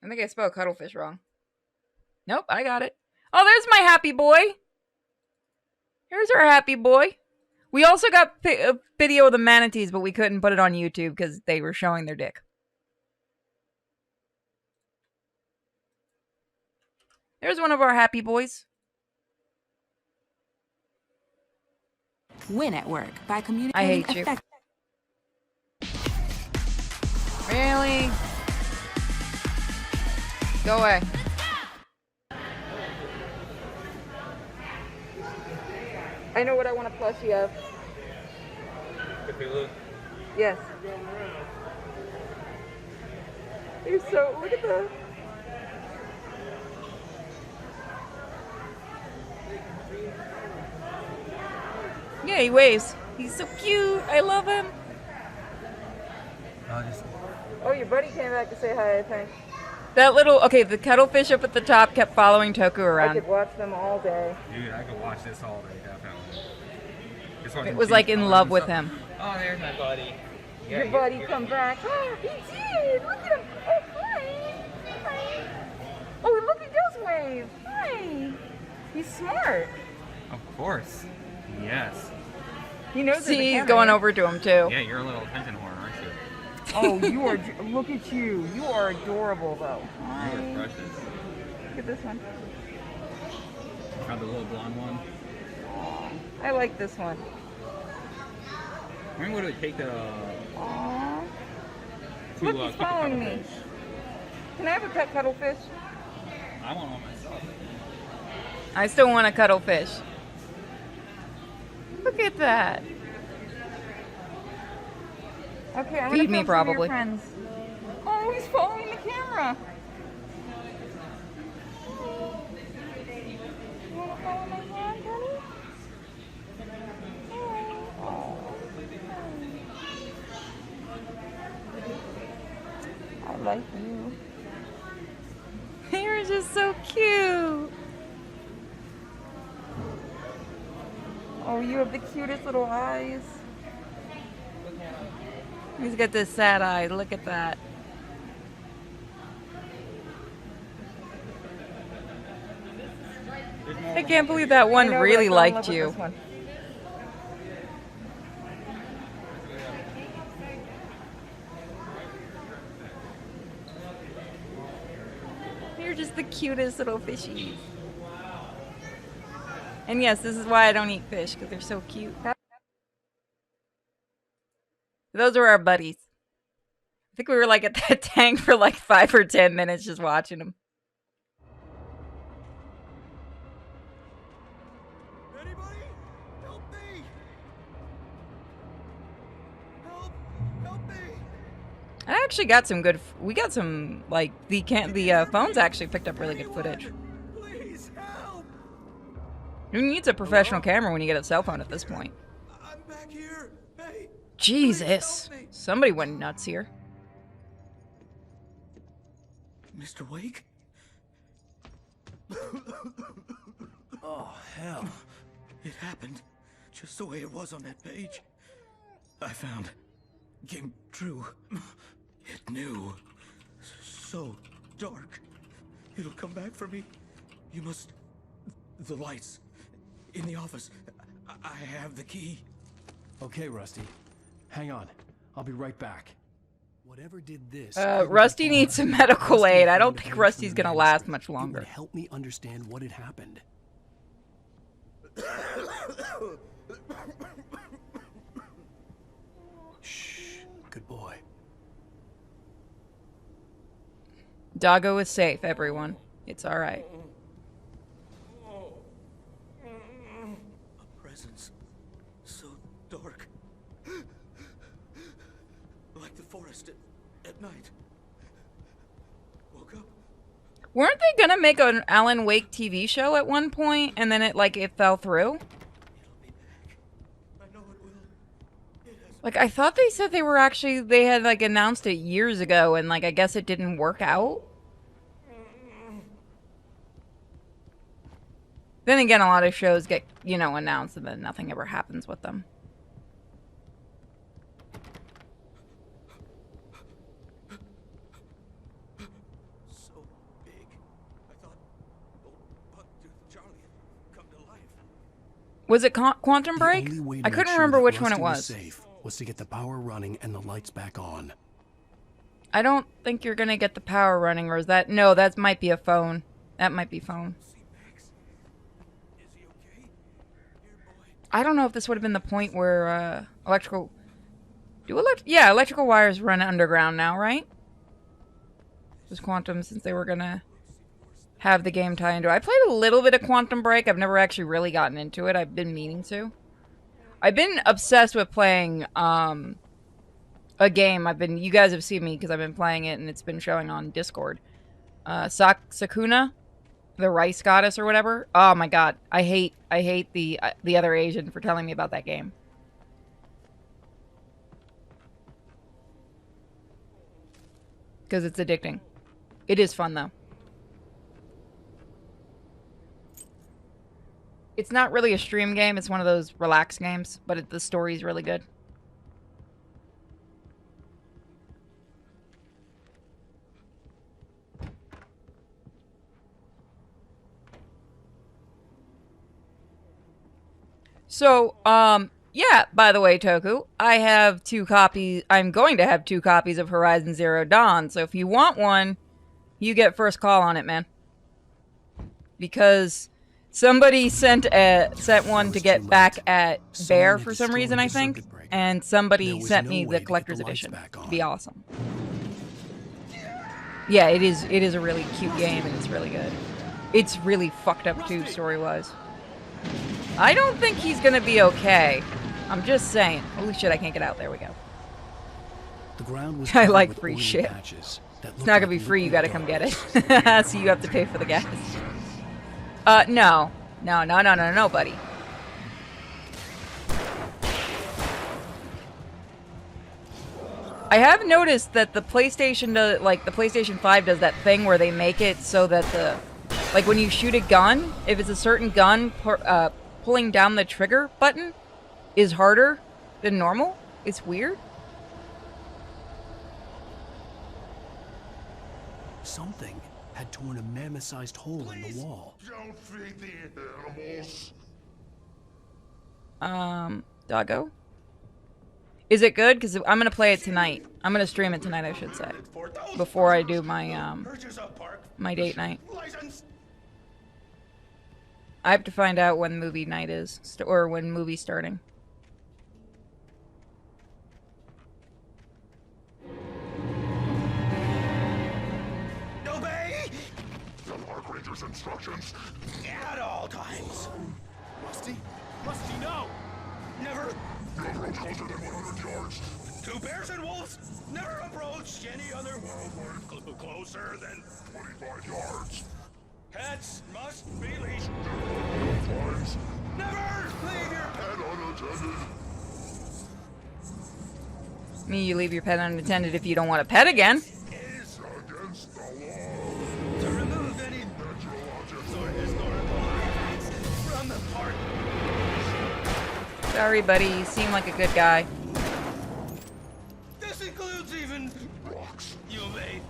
I think I spelled cuttlefish wrong. Nope, I got it. Oh, there's my happy boy. Here's our happy boy. We also got a video of the manatees, but we couldn't put it on YouTube because they were showing their dick. There's one of our happy boys. Win at work by communicating. I hate you. Really? Go away. I know what I want to plushie of. Yes. You're so... Look at that. Yeah, he waves. He's so cute. I love him. Oh, your buddy came back to say hi, I think. That little... Okay, the cuttlefish up at the top kept following Toku around. I could watch them all day. Dude, I could watch this all day, definitely. It was like in love with him. Oh, there's my buddy. Your buddy come back. Oh, he did. Look at him. Oh, hi. Hi. Oh, look, he does wave. Hi. He's smart. Of course. Yes. He knows. See, he's going over to him too. Yeah, you're a little attention whore, aren't you? Oh, you are. Look at you. You are adorable, though. Hi. You are precious. Look at this one. Try the little blonde one. I like this one. When would it take to Aww. to Look, he's following me. Can I have a pet cuttlefish? I want one myself. I still want a cuttlefish. Look at that. Okay, I'm Feed gonna me, film some of probably. your friends. Oh, he's following the camera. You wanna follow my hand, honey? I like you. You're just so cute. Oh, you have the cutest little eyes. He's got this sad eye. Look at that. I can't believe that one really liked you. You're just the cutest little fishies. And yes, this is why I don't eat fish, because they're so cute. Those are our buddies. I think we were like at that tank for like 5 or 10 minutes just watching them. Anybody? Help me! Help! Help I actually got some good. We got some like the phones actually picked up really good footage. Please help! Who needs a professional camera when you get a cell phone at this point? I'm back here. Hey, Jesus, somebody went nuts here. Mr. Wake? Oh, hell. It happened just the way it was on that page. I found. Came true. It knew. So dark. It'll come back for me. You must. The lights. In the office. I have the key. Okay, Rusty. Hang on. I'll be right back. Whatever did this. Rusty needs some medical aid. I don't think Rusty's gonna last much longer. It would help me understand what had happened. Shh. Good boy. Doggo is safe, everyone. It's alright. A presence. So dark. Like the forest at night. Woke up. Weren't they gonna make an Alan Wake TV show at one point, and then it fell through? Like, I thought they said they had, like, announced it years ago, and, like, I guess it didn't work out? Then again, a lot of shows get, you know, announced, and then nothing ever happens with them. So big. I thought old Buck-Tooth Charlie had come to life. Was it Quantum Break? I couldn't remember which one it was. Safe was to get the power running and the lights back on. I don't think you're gonna get the power running, or is that... No, that might be a phone. That might be phone. I don't know if this would have been the point where, electrical... Yeah, electrical wires run underground now, right? Just Quantum, since they were gonna have the game tie into it. I played a little bit of Quantum Break. I've never actually really gotten into it. I've been meaning to. I've been obsessed with playing, a game. You guys have seen me because I've been playing it and it's been showing on Discord. Sakuna, the rice goddess or whatever. Oh my god. I hate the other Asian for telling me about that game. Because it's addicting. It is fun though. It's not really a stream game. It's one of those relaxed games, but the story's really good. So, yeah, by the way, Toku, I have 2 copies. I'm going to have 2 copies of Horizon Zero Dawn. So if you want one, you get first call on it, man. Because somebody sent one to get back at Bear for some reason, I think. And somebody sent me the collector's edition. It'd be awesome. Yeah, it is a really cute game and it's really good. It's really fucked up too, story-wise. I don't think he's gonna be okay. I'm just saying. Holy shit, I can't get out. There we go. The ground was I like free shit. It's not gonna be free, you gotta come get it. So you have to pay for the gas. No, buddy. I have noticed that the PlayStation does, like, the PlayStation 5 does that thing where they make it so that the, like, when you shoot a gun, if it's a certain gun, pulling down the trigger button is harder than normal. It's weird. Something had torn a mammoth-sized hole in the wall. Don't feed the animals. Doggo? Is it good? Because I'm going to play it tonight. I'm going to stream it tonight, I should say. Before I do my, my date night. I have to find out when movie night is. Or when movie's starting. Obey! The Park Ranger's instructions. At all times. Rusty? Rusty, no! Never! You approach closer than 100 yards. Two bears and wolves never approached any other wildlife closer than 25 yards. Pets must be leashed. Flies. Never leave your Pet unattended. Me, you leave your pet unattended if you don't want a pet again. Is against the law. To remove any natural objects or historical artifacts from the park. Sorry, buddy. You seem like a good guy. This includes even rocks. You may.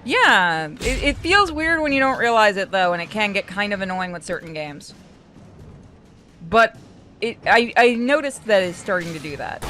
Yeah, it feels weird when you don't realize it, though, and it can get kind of annoying with certain games. But I noticed that it's starting to do that.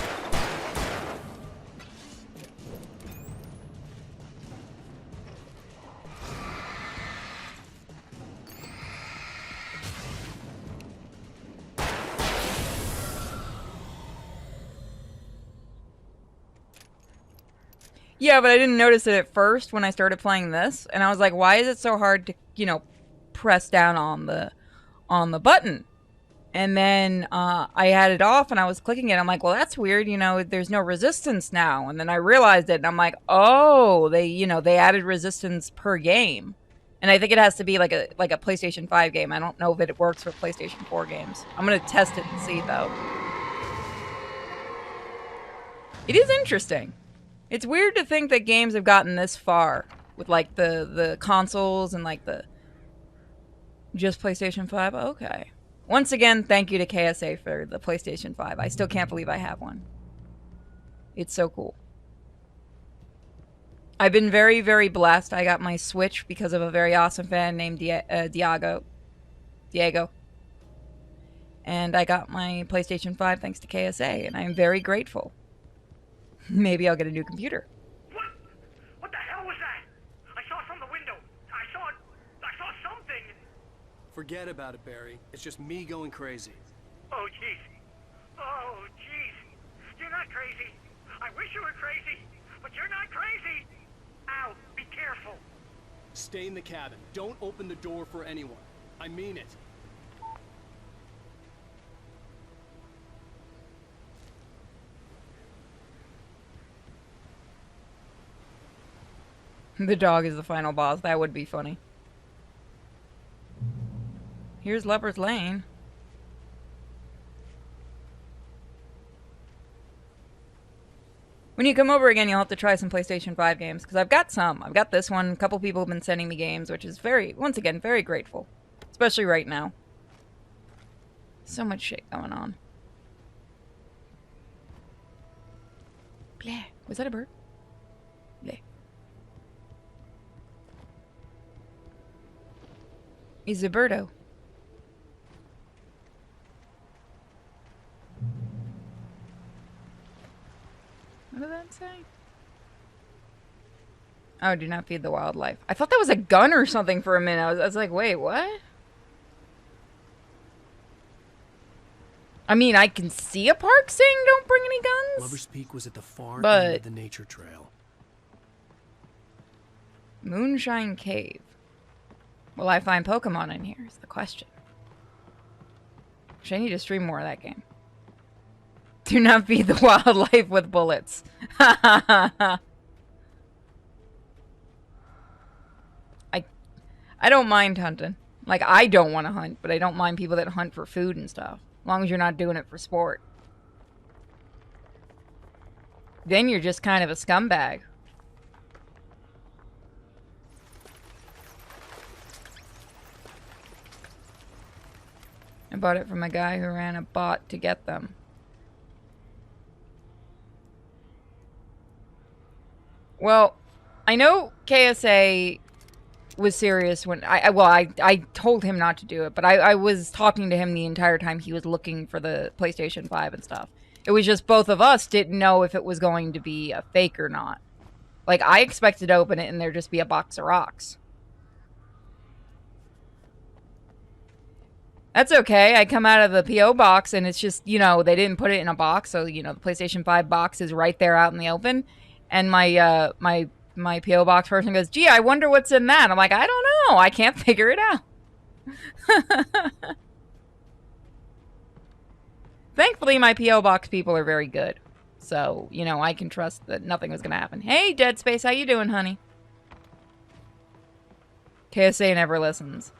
Yeah, but I didn't notice it at first when I started playing this, and I was like, why is it so hard to, you know, press down on the button? And then I had it off and I was clicking it. I'm like, well, that's weird, you know, there's no resistance now. And then I realized it and I'm like, oh, they added resistance per game. And I think it has to be like a PlayStation 5 game. I don't know if it works for PlayStation 4 games. I'm going to test it and see, though. It is interesting. It's weird to think that games have gotten this far with, like, the consoles and, like, the just PlayStation 5. Okay. Once again, thank you to KSA for the PlayStation 5. I still can't believe I have one. It's so cool. I've been very, very blessed. I got my Switch because of a very awesome fan named Diego. And I got my PlayStation 5 thanks to KSA, and I am very grateful. Maybe I'll get a new computer. What the hell was that? I saw it from the window. I saw something. Forget about it, Barry. It's just me going crazy. Oh, jeez. Oh, jeez. You're not crazy. I wish you were crazy, but you're not crazy. Ow, be careful. Stay in the cabin. Don't open the door for anyone. I mean it. The dog is the final boss. That would be funny. Here's Lover's Lane. When you come over again, you'll have to try some PlayStation 5 games, because I've got some. I've got this one. A couple people have been sending me games, which is once again, very grateful. Especially right now. So much shit going on. Bleh. Was that a bird? Bleh. Is a birdo. What did that say? Oh, do not feed the wildlife. I thought that was a gun or something for a minute. I was like, wait, what? I mean, I can see a park saying don't bring any guns. Lover's Peak was at the far but end of the nature trail. Moonshine Cave. Will I find Pokemon in here is the question. Actually, I need to stream more of that game. Do not feed the wildlife with bullets. I don't mind hunting. Like, I don't want to hunt, but I don't mind people that hunt for food and stuff. As long as you're not doing it for sport. Then you're just kind of a scumbag. I bought it from a guy who ran a bot to get them. Well, I know KSA was serious when I told him not to do it, but I was talking to him the entire time he was looking for the PlayStation 5 and stuff. It was just both of us didn't know if it was going to be a fake or not. Like, I expected to open it and there'd just be a box of rocks. That's okay. I come out of the P.O. box and it's just, you know, they didn't put it in a box. So, you know, the PlayStation 5 box is right there out in the open. And my my P.O. box person goes, gee, I wonder what's in that. I'm like, I don't know. I can't figure it out. Thankfully, my P.O. box people are very good. So, you know, I can trust that nothing was going to happen. Hey, Dead Space, how you doing, honey? KSA never listens.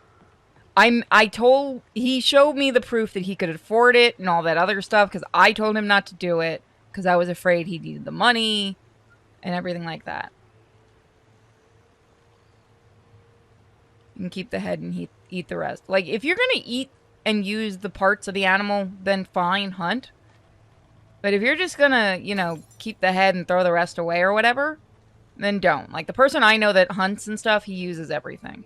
He showed me the proof that he could afford it and all that other stuff because I told him not to do it because I was afraid he needed the money and everything like that. You can keep the head and eat the rest. Like, if you're going to eat and use the parts of the animal, then fine, hunt. But if you're just going to, you know, keep the head and throw the rest away or whatever, then don't. Like, the person I know that hunts and stuff, he uses everything.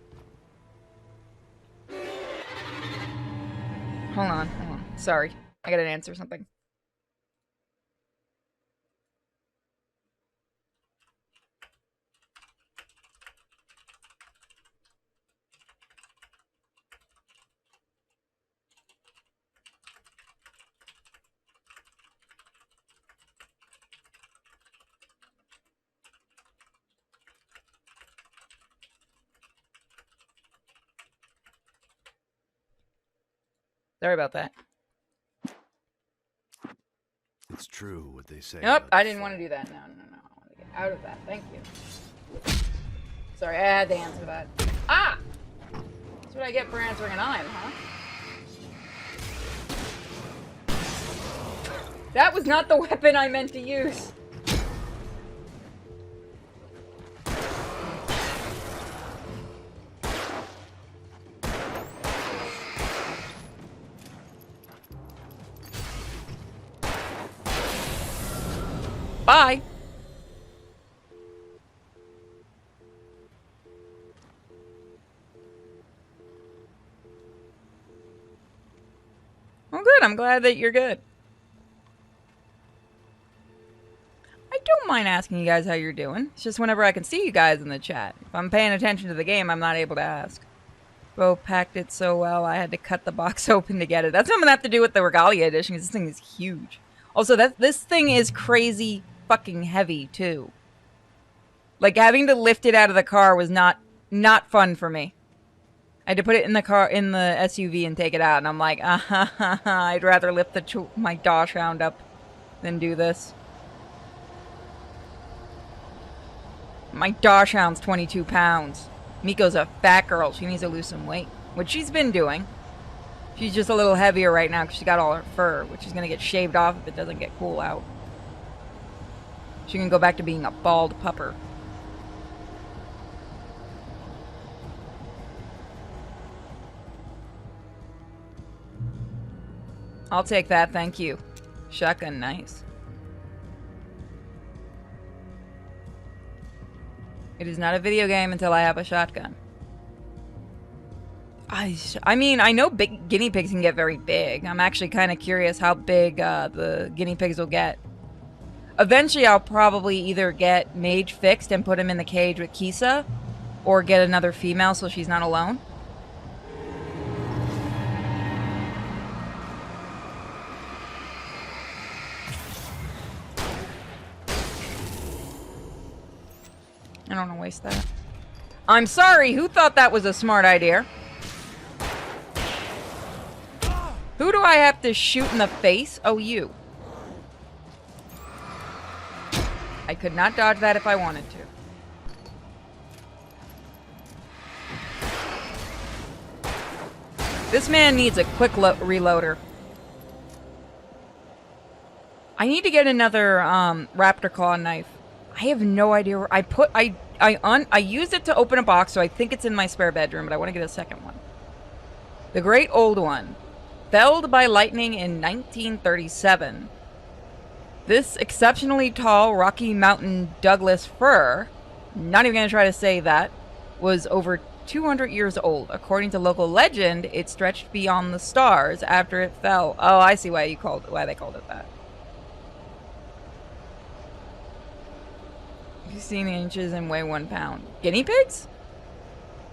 Hold on. Sorry. I gotta answer something. Sorry about that. It's true what they say. Nope, I didn't want to do that. No. I want to get out of that. Thank you. Sorry, I had to answer that. Ah! That's what I get for answering an I'm, huh? That was not the weapon I meant to use. Bye. Well, good. I'm glad that you're good. I don't mind asking you guys how you're doing. It's just whenever I can see you guys in the chat. If I'm paying attention to the game, I'm not able to ask. Bo packed it so well, I had to cut the box open to get it. That's what I'm going to have to do with the Regalia edition, because this thing is huge. Also, this thing is crazy fucking heavy, too. Like, having to lift it out of the car was not fun for me. I had to put it in the car, in the SUV and take it out, and I'm like, I'd rather lift my Dachshund up than do this. My Dachshund's 22 pounds. Miko's a fat girl. She needs to lose some weight, which she's been doing. She's just a little heavier right now because she got all her fur, which is going to get shaved off if it doesn't get cool out. She can go back to being a bald pupper. I'll take that, thank you. Shotgun, nice. It is not a video game until I have a shotgun. I mean, I know big guinea pigs can get very big. I'm actually kind of curious how big the guinea pigs will get. Eventually, I'll probably either get Mage fixed and put him in the cage with Kisa, or get another female so she's not alone. I don't want to waste that. I'm sorry, who thought that was a smart idea? Who do I have to shoot in the face? Oh, you. I could not dodge that if I wanted to. This man needs a quick reloader. I need to get another raptor claw knife. I have no idea where I used it to open a box, so I think it's in my spare bedroom, but I want to get a second one. The great old one. Felled by lightning in 1937. This exceptionally tall Rocky Mountain Douglas fir, not even going to try to say that, was over 200 years old. According to local legend, it stretched beyond the stars after it fell. Oh, I see why they called it that. 16 inches and weigh 1 pound. Guinea pigs?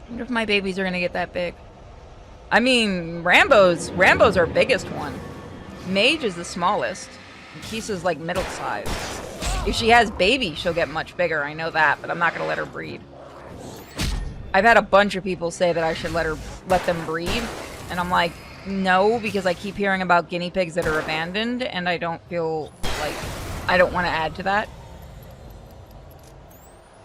I wonder if my babies are going to get that big. I mean, Rambo's our biggest one. Mage is the smallest. And Kisa's like middle size. If she has babies, she'll get much bigger. I know that, but I'm not gonna let her breed. I've had a bunch of people say that I should let them breed, and I'm like, no, because I keep hearing about guinea pigs that are abandoned, and I don't feel like I don't want to add to that.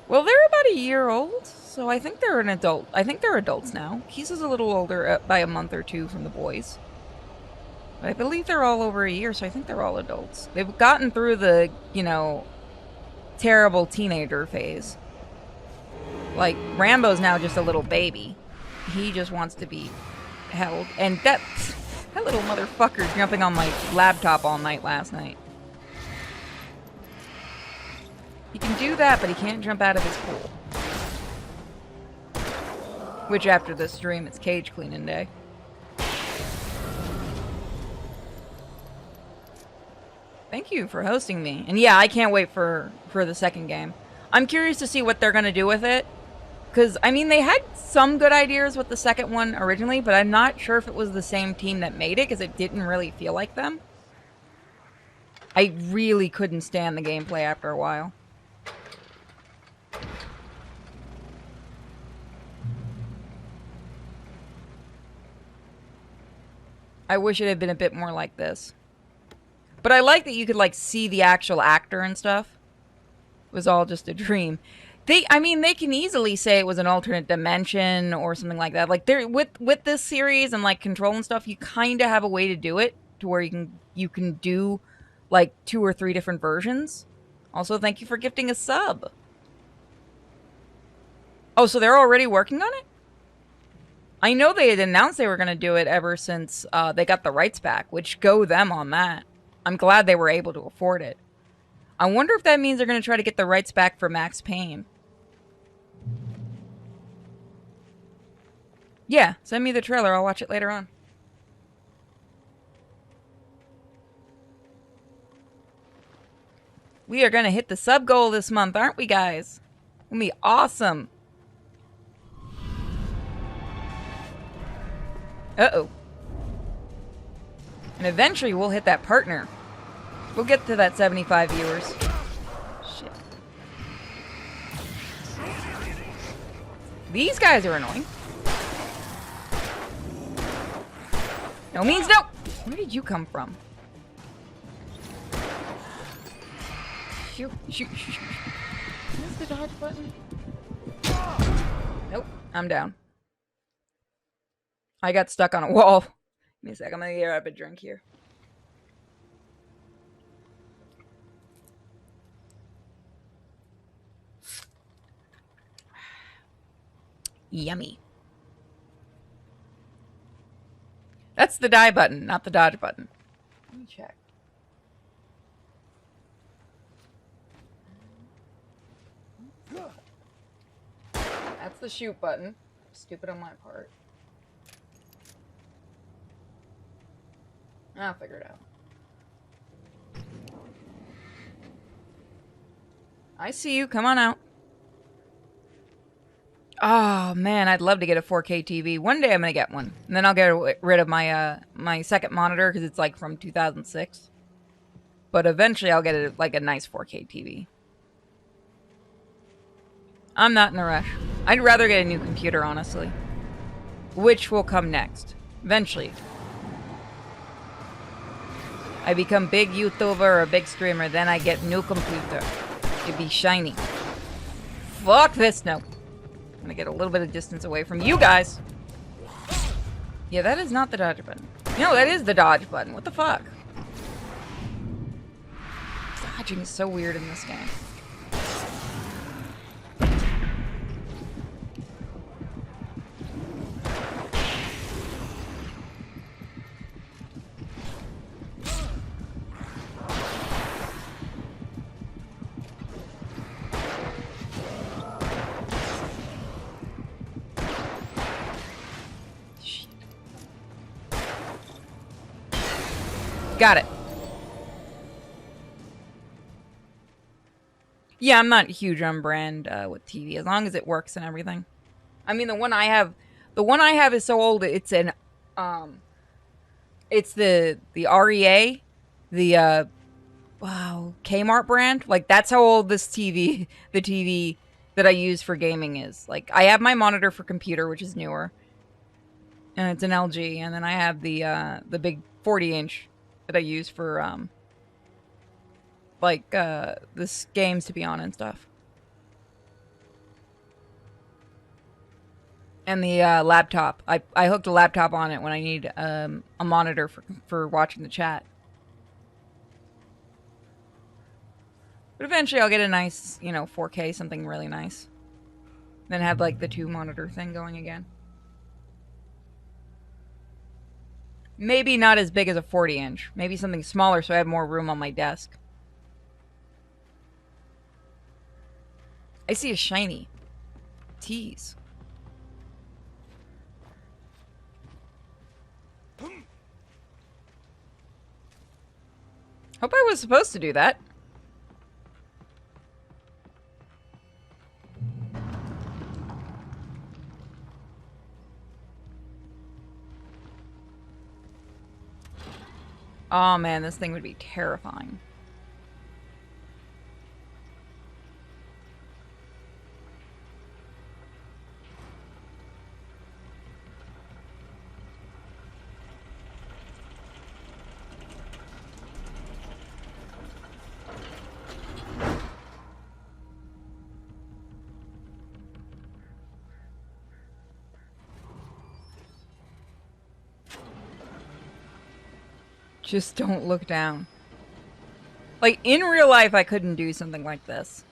Well, they're about a year old, so I think they're an adult. I think they're adults now. Keys is a little older by a month or two from the boys. But I believe they're all over a year, so I think they're all adults. They've gotten through the, you know, terrible teenager phase. Like, Rambo's now just a little baby. He just wants to be held. And that little motherfucker jumping on my laptop all night last night. He can do that, but he can't jump out of his pool. Which, after this stream, it's cage cleaning day. Thank you for hosting me. And yeah, I can't wait for the second game. I'm curious to see what they're going to do with it. Because, I mean, they had some good ideas with the second one originally, but I'm not sure if it was the same team that made it, because it didn't really feel like them. I really couldn't stand the gameplay after a while. I wish it had been a bit more like this. But I like that you could, like, see the actual actor and stuff. It was all just a dream. I mean, they can easily say it was an alternate dimension or something like that. Like, with this series and, like, Control and stuff, you kind of have a way to do it to where you can do, like, 2 or 3 different versions. Also, thank you for gifting a sub. Oh, so they're already working on it? I know they had announced they were going to do it ever since they got the rights back, which go them on that. I'm glad they were able to afford it. I wonder if that means they're going to try to get the rights back for Max Payne. Yeah, send me the trailer. I'll watch it later on. We are going to hit the sub goal this month, aren't we, guys? It's going to be awesome. Uh-oh. And eventually we'll hit that partner. We'll get to that 75 viewers. Shit. These guys are annoying. No means no! Where did you come from? Shoot, shoot, shoot, shoot. Where's the dodge button? Nope, I'm down. I got stuck on a wall. Give me a sec, I'm gonna get up a drink here. Yummy. That's the die button, not the dodge button. Let me check. That's the shoot button. Stupid on my part. I'll figure it out. I see you. Come on out. Oh, man, I'd love to get a 4K TV. One day I'm going to get one. And then I'll get rid of my my second monitor because it's like from 2006. But eventually I'll get like a nice 4K TV. I'm not in a rush. I'd rather get a new computer, honestly. Which will come next. Eventually. I become big YouTuber or a big streamer, then I get new computer. It'd be shiny. Fuck this, no. I'm gonna get a little bit of distance away from you guys. Yeah, that is not the dodge button. No, that is the dodge button. What the fuck? Dodging is so weird in this game. Got it. Yeah, I'm not huge on brand with TV, as long as it works and everything. I mean, the one I have is so old. It's an, it's the REA, the wow, Kmart brand. Like that's how old this TV, the TV that I use for gaming is. Like I have my monitor for computer, which is newer, and it's an LG, and then I have the big 40-inch that I use for this games to be on and stuff. And the laptop. I hooked a laptop on it when I need a monitor for watching the chat. But eventually I'll get a nice, 4K, something really nice. Then have like the 2-monitor thing going again. Maybe not as big as a 40-inch. Maybe something smaller so I have more room on my desk. I see a shiny. Tease. Hope I was supposed to do that. Oh man, this thing would be terrifying. Just don't look down. Like, in real life, I couldn't do something like this.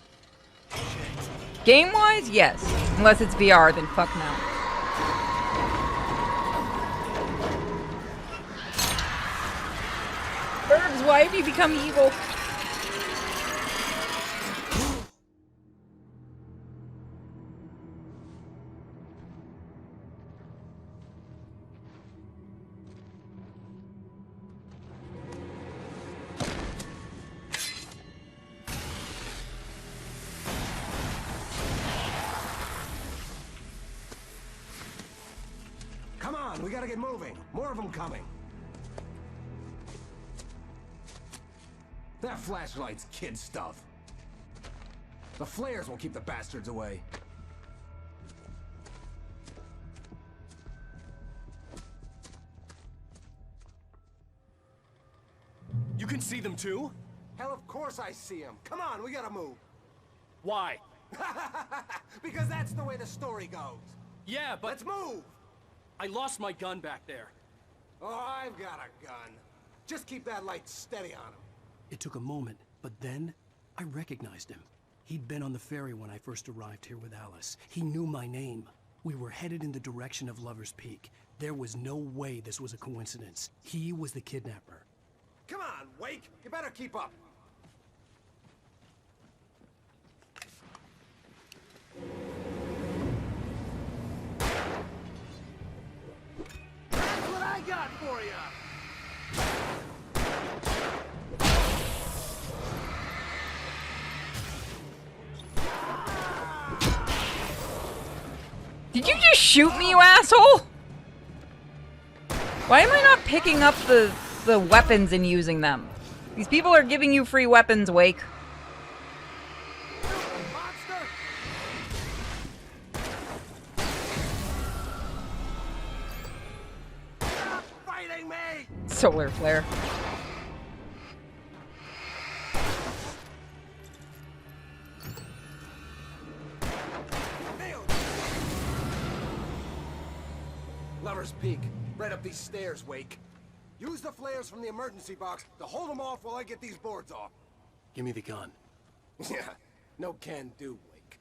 Game-wise, yes. Unless it's VR, then fuck no. Burbs, why have you become evil? Come on, we gotta get moving. More of them coming. That flashlight's kid stuff. The flares will keep the bastards away. You can see them too? Hell, of course I see them. Come on, we gotta move. Why? Because that's the way the story goes. Yeah, but... Let's move! I lost my gun back there. Oh, I've got a gun. Just keep that light steady on him. It took a moment, but then I recognized him. He'd been on the ferry when I first arrived here with Alice. He knew my name. We were headed in the direction of Lover's Peak. There was no way this was a coincidence. He was the kidnapper. Come on, Wake! You better keep up. That's what I got for you! Did you just shoot me, you asshole? Why am I not picking up the weapons and using them? These people are giving you free weapons, Wake. Stop fighting me! Solar flare. Lover's Peak. Right up these stairs, Wake. Use the flares from the emergency box to hold them off while I get these boards off. Give me the gun. Yeah, no can do, Wake.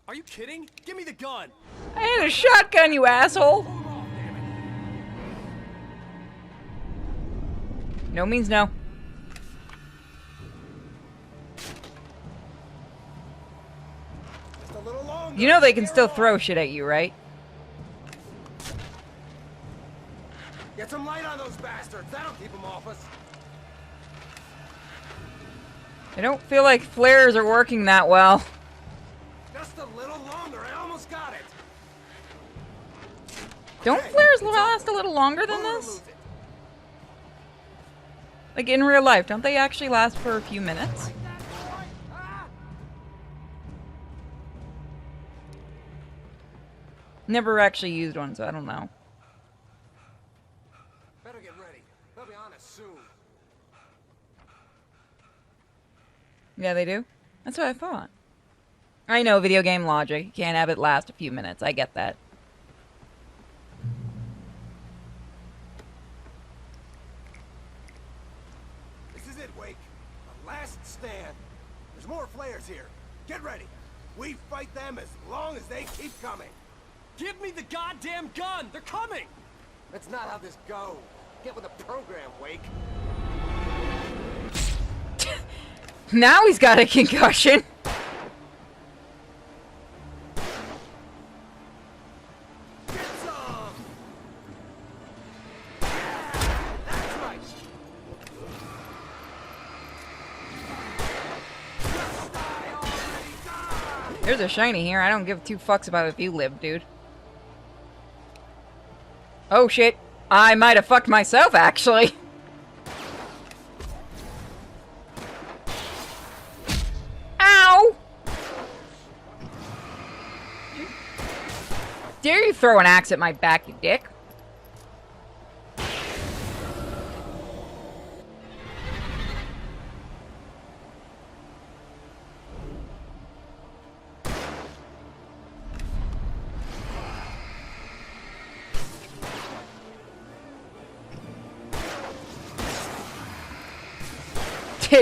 Are you kidding? Give me the gun! I had a shotgun, you asshole! No means no. Just a little longer. You know they can still throw shit at you, right? Get some light on those bastards. That'll keep them off us. I don't feel like flares are working that well. Just a little longer. I almost got it. Don't flares last a little longer than this? Like in real life, don't they actually last for a few minutes? Never actually used one, so I don't know. Better get ready. They'll be on us soon. Yeah, they do? That's what I thought. I know, video game logic. You can't have it last a few minutes. I get that. This is it, Wake. The last stand. There's more flares here. Get ready. We fight them as long as they keep coming. Give me the goddamn gun! They're coming! That's not how this goes. Get with the program, Wake. Now he's got a concussion. Get some! Yeah, that's right. Just die already, die! There's a shiny here. I don't give two fucks about if you live, dude. Oh shit. I might have fucked myself, actually. Ow! Dare you throw an axe at my back, you dick?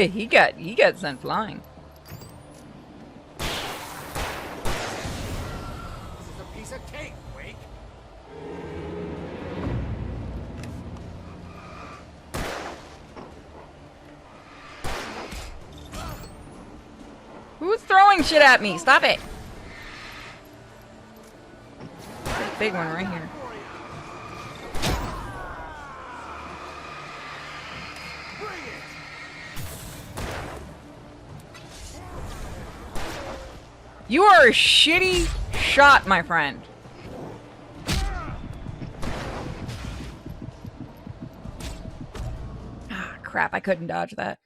he got sent flying. This is a piece of cake, Wake. Who's throwing shit at me? Stop it! There's a big one right here. You are a shitty shot, my friend. Ah, crap, I couldn't dodge that.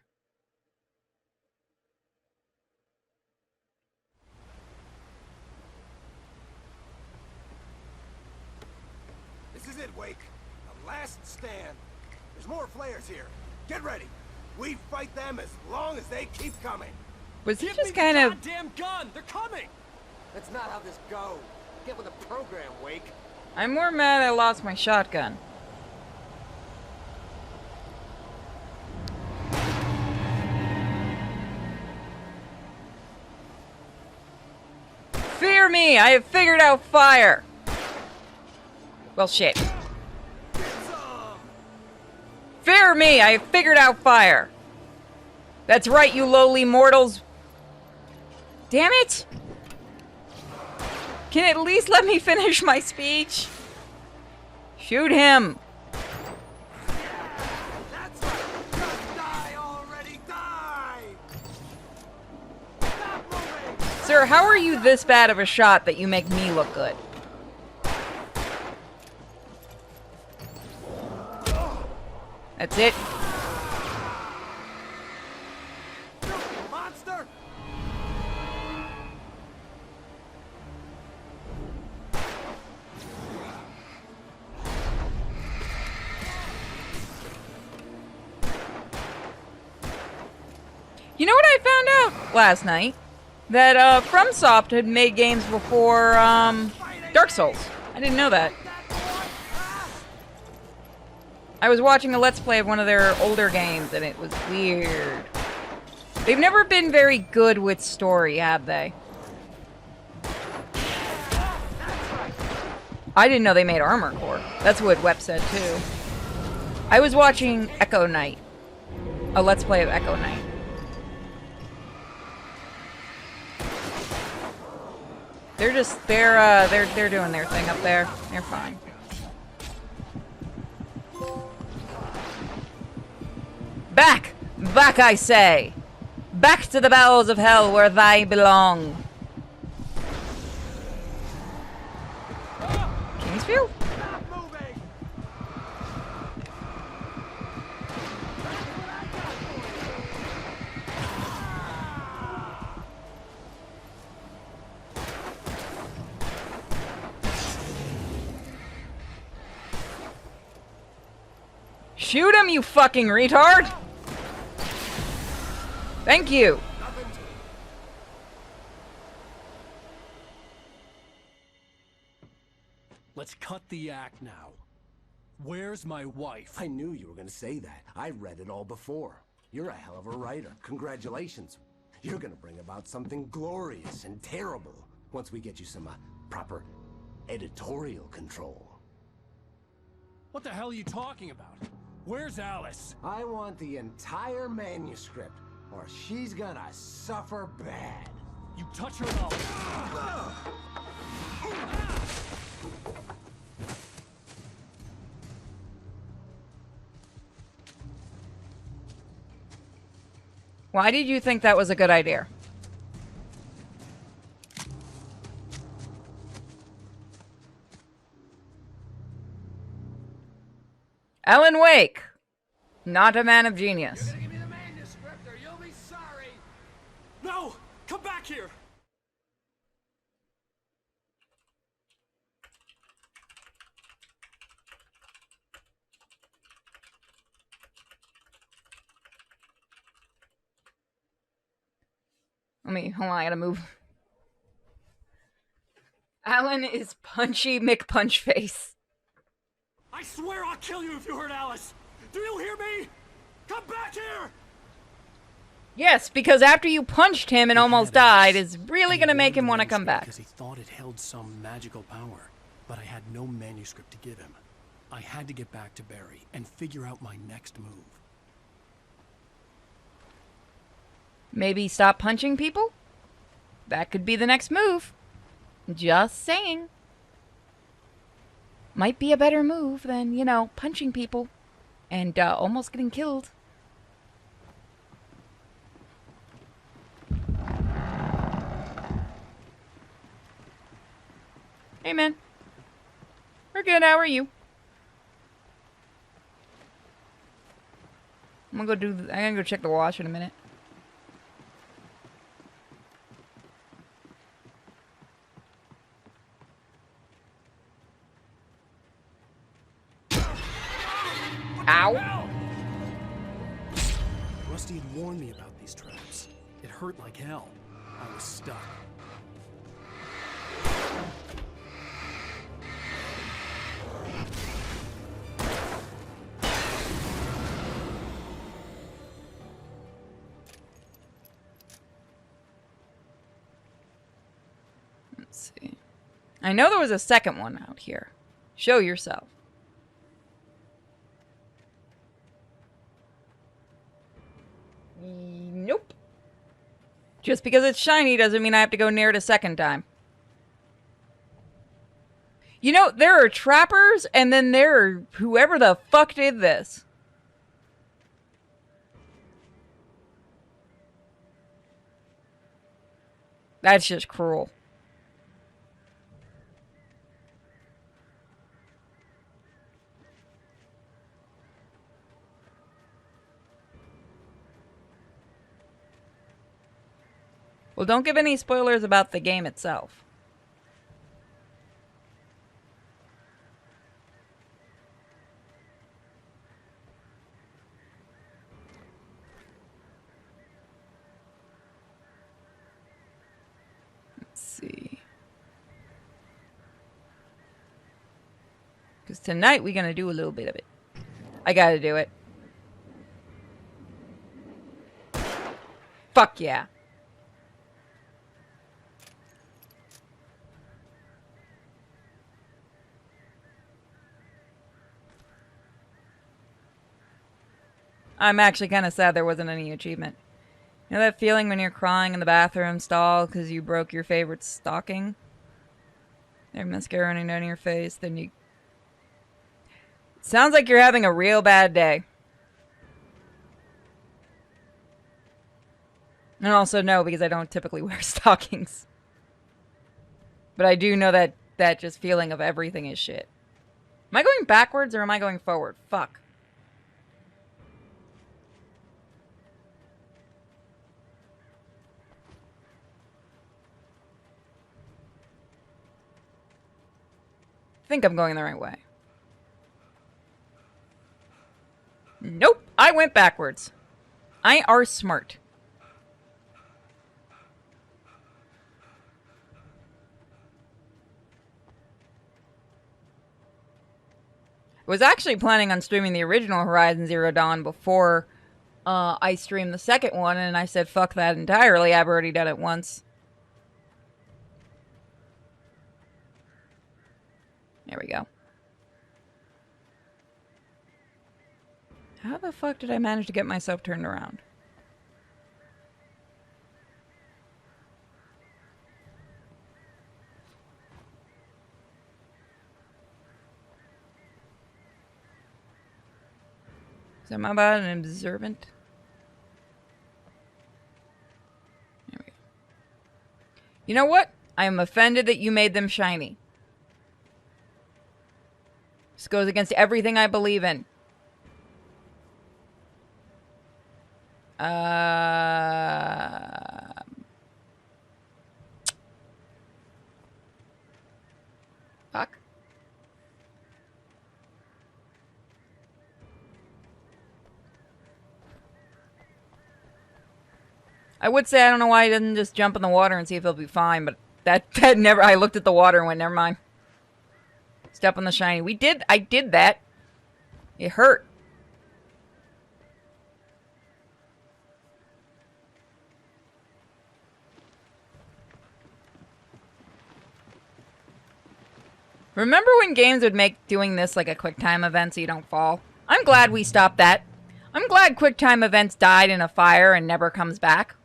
This is it, Wake. The last stand. There's more flares here. Get ready. We fight them as long as they keep coming. Was he just kind of... Goddamn gun! They're coming! That's not how this goes. Get with the program, Wake. I'm more mad I lost my shotgun. Fear me! I have figured out fire! Well, shit. Fear me! I have figured out fire! That's right, you lowly mortals! Damn it! Can at least let me finish my speech? Shoot him! That's right. Just die already, die! Stop moving! Sir, how are you this bad of a shot that you make me look good? That's it. Monster! You know what I found out last night? That FromSoft had made games before Dark Souls. I didn't know that. I was watching a Let's Play of one of their older games, and it was weird. They've never been very good with story, have they? I didn't know they made Armor Core. That's what Wep said, too. I was watching Echo Knight. A Let's Play of Echo Knight. They're doing their thing up there. They're fine. Back! Back, I say! Back to the bowels of hell where they belong! Kingsview? Shoot him, you fucking retard! Thank you. Let's cut the act now. Where's my wife? I knew you were gonna say that. I read it all before. You're a hell of a writer. Congratulations. You're gonna bring about something glorious and terrible once we get you some proper editorial control. What the hell are you talking about? Where's Alice? I want the entire manuscript, or she's gonna suffer bad. You touch her and I'll... Why did you think that was a good idea? Alan Wake, not a man of genius. Give me the manuscript or you'll be sorry. No! Come back here! Hold on, I gotta move. Alan is punchy McPunchface. I swear I'll kill you if you hurt Alice! Do you hear me? Come back here! Yes, because after you punched him and almost died is really gonna make him want to come back. Because he thought it held some magical power, but I had no manuscript to give him. I had to get back to Barry and figure out my next move. Maybe stop punching people? That could be the next move. Just saying. Might be a better move than, you know, punching people and almost getting killed. Hey, man. We're good. How are you? I'm gonna go check the wash in a minute. Ow. Rusty had warned me about these traps. It hurt like hell. I was stuck. Let's see. I know there was a second one out here. Show yourself. Nope. Just because it's shiny doesn't mean I have to go near it a second time. You know, there are trappers, and then there are whoever the fuck did this. That's just cruel. Well, don't give any spoilers about the game itself. Let's see. Because tonight we're going to do a little bit of it. I got to do it. Fuck yeah. I'm actually kind of sad there wasn't any achievement. You know that feeling when you're crying in the bathroom stall because you broke your favorite stocking? You have mascara running down your face, then you... Sounds like you're having a real bad day. And also no, because I don't typically wear stockings. But I do know that just feeling of everything is shit. Am I going backwards or am I going forward? Fuck. I think I'm going the right way. I went backwards. I are smart. I was actually planning on streaming the original Horizon Zero Dawn before I streamed the second one, and I said fuck that entirely. I've already done it once. There we go. How the fuck did I manage to get myself turned around? So am I about an observant? There we go. You know what? I am offended that you made them shiny. This goes against everything I believe in. Fuck. I would say I don't know why he doesn't just jump in the water and see if he'll be fine, but that never. I looked at the water and went, never mind. Step on the shiny. I did that. It hurt. Remember when games would make doing this like a quick time event so you don't fall? I'm glad we stopped that. I'm glad quick time events died in a fire and never comes back.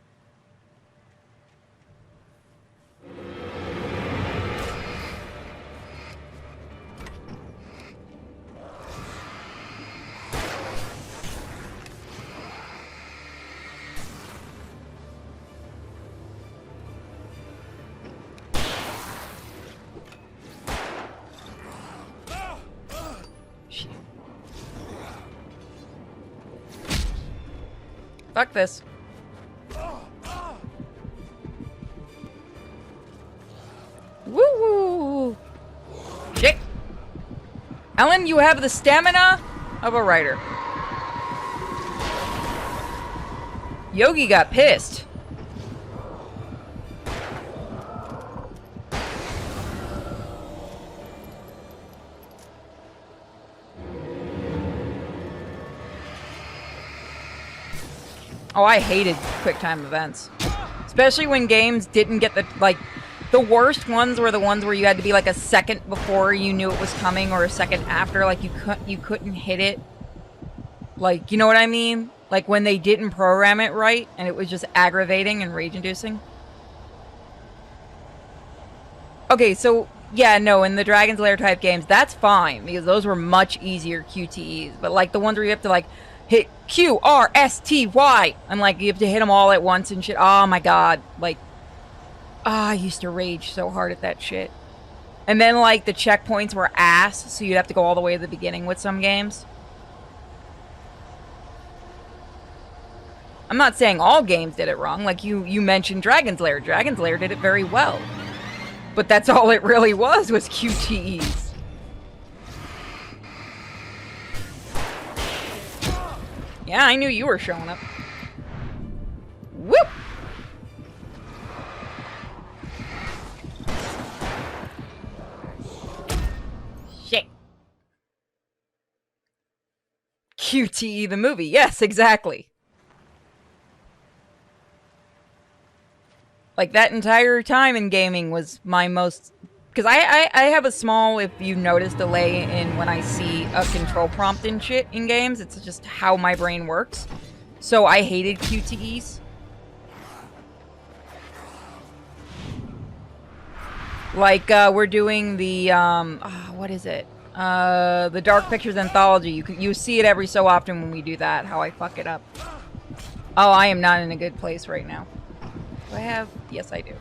Fuck this. Woo! Shit. Ellen, you have the stamina of a writer. Yogi got pissed. Oh, I hated QuickTime events. Especially when games didn't get the worst ones were the ones where you had to be like a second before you knew it was coming or a second after, like you couldn't hit it. Like, you know what I mean? Like when they didn't program it right and it was just aggravating and rage-inducing. Okay, so yeah, no, in the Dragon's Lair type games, that's fine because those were much easier QTEs, but like the ones where you have to like hit Q, R, S, T, Y. And like, you have to hit them all at once and shit. Oh my god. Like, I used to rage so hard at that shit. And then like, the checkpoints were ass, so you'd have to go all the way to the beginning with some games. I'm not saying all games did it wrong. Like, you mentioned Dragon's Lair. Dragon's Lair did it very well. But that's all it really was QTEs. Yeah, I knew you were showing up. Whoop! Shit. QTE the movie. Yes, exactly. Like, that entire time in gaming was my most... Because I have a small, if you notice, delay in when I see a control prompt and shit in games. It's just how my brain works. So I hated QTEs. Like, we're doing the, what is it? The Dark Pictures Anthology. You see it every so often when we do that, how I fuck it up. Oh, I am not in a good place right now. Do I have? Yes, I do.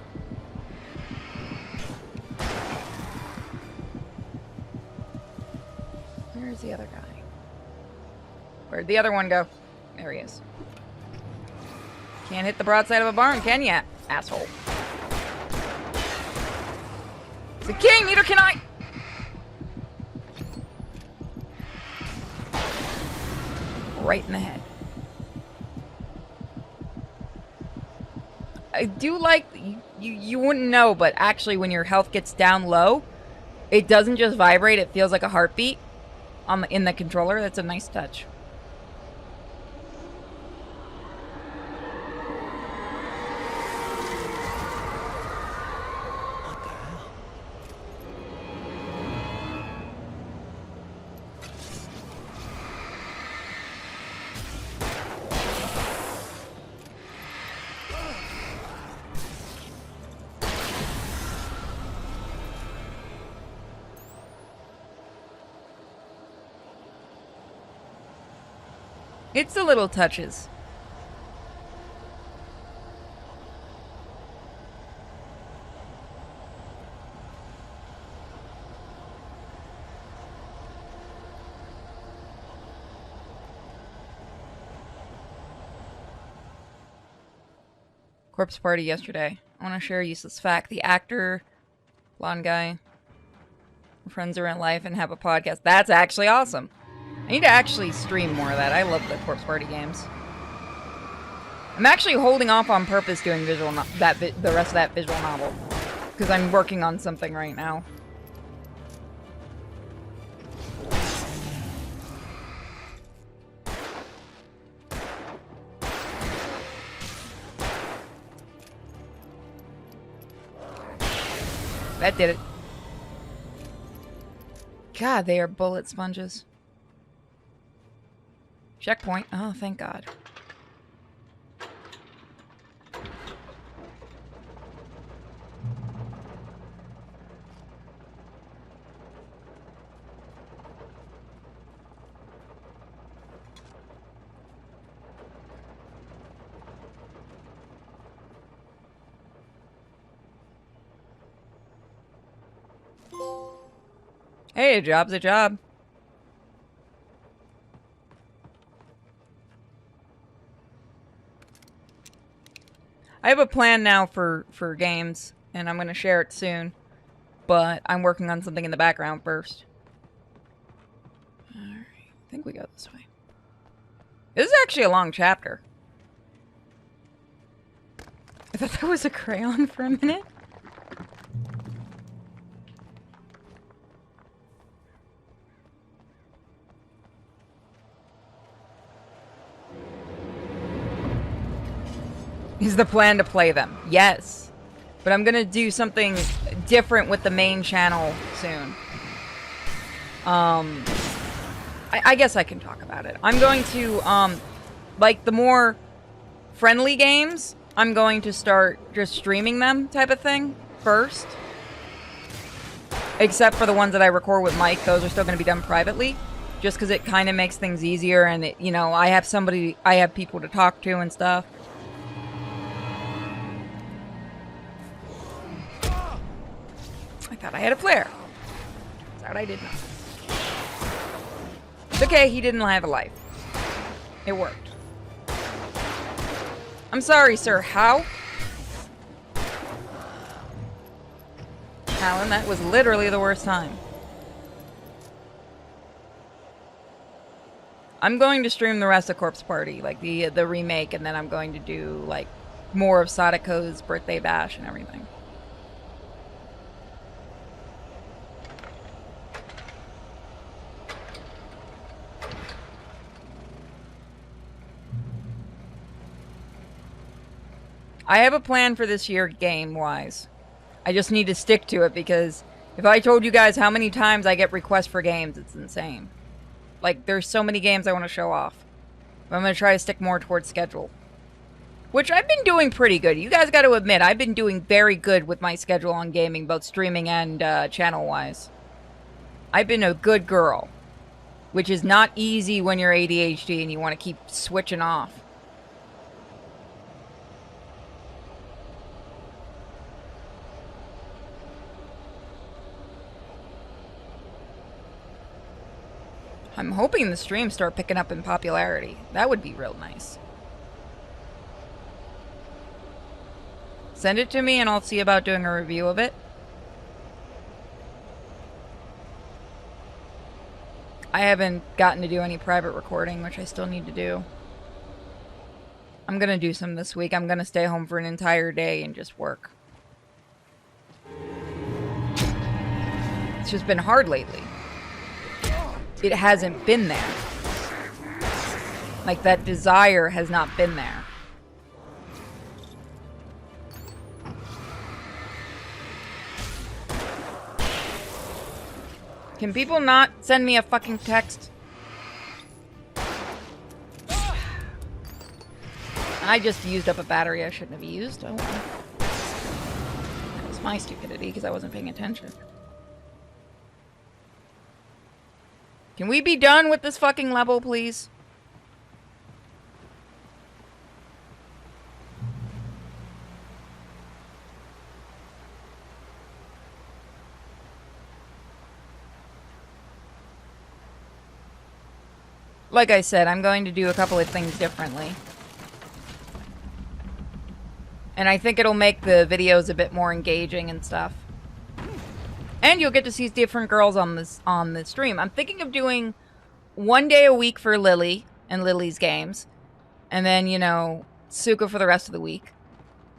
Where's the other guy? Where'd the other one go? There he is. Can't hit the broadside of a barn, can ya, asshole? The king, neither can I! Right in the head. I do like, you wouldn't know, but actually when your health gets down low, it doesn't just vibrate, it feels like a heartbeat in the controller. That's a nice touch. It's the little touches. Corpse party yesterday. I want to share a useless fact. The actor, blonde guy, friends are in life and have a podcast. That's actually awesome. I need to actually stream more of that. I love the corpse party games. I'm actually holding off on purpose doing the rest of that visual novel because I'm working on something right now. That did it. God, they are bullet sponges. Checkpoint. Oh, thank God. Hey, a job's a job. I have a plan now for games, and I'm going to share it soon. But I'm working on something in the background first. Alright, I think we go this way. This is actually a long chapter. I thought that was a crayon for a minute. Is the plan to play them? Yes. But I'm gonna do something different with the main channel soon. I guess I can talk about it. I'm going to, like the more friendly games, I'm going to start just streaming them type of thing first. Except for the ones that I record with Mike, those are still going to be done privately. Just because it kind of makes things easier and, it, you know, I have people to talk to and stuff. I thought I had a flare. That's what I did not. It's okay, he didn't have a life. It worked. I'm sorry, sir. How? Alan, that was literally the worst time. I'm going to stream the rest of Corpse Party, like the remake, and then I'm going to do like more of Sadako's birthday bash and everything. I have a plan for this year game-wise. I just need to stick to it because if I told you guys how many times I get requests for games, it's insane. Like, there's so many games I want to show off. But I'm going to try to stick more towards schedule. Which I've been doing pretty good. You guys got to admit, I've been doing very good with my schedule on gaming, both streaming and channel-wise. I've been a good girl. Which is not easy when you're ADHD and you want to keep switching off. I'm hoping the streams start picking up in popularity. That would be real nice. Send it to me and I'll see about doing a review of it. I haven't gotten to do any private recording, which I still need to do. I'm gonna do some this week. I'm gonna stay home for an entire day and just work. It's just been hard lately. It hasn't been there. Like, that desire has not been there. Can people not send me a fucking text? I just used up a battery I shouldn't have used. Oh, well. That was my stupidity because I wasn't paying attention. Can we be done with this fucking level, please? Like I said, I'm going to do a couple of things differently. And I think it'll make the videos a bit more engaging and stuff. And you'll get to see different girls on the stream. I'm thinking of doing 1 day a week for Lily and Lily's games. And then, you know, Suka for the rest of the week.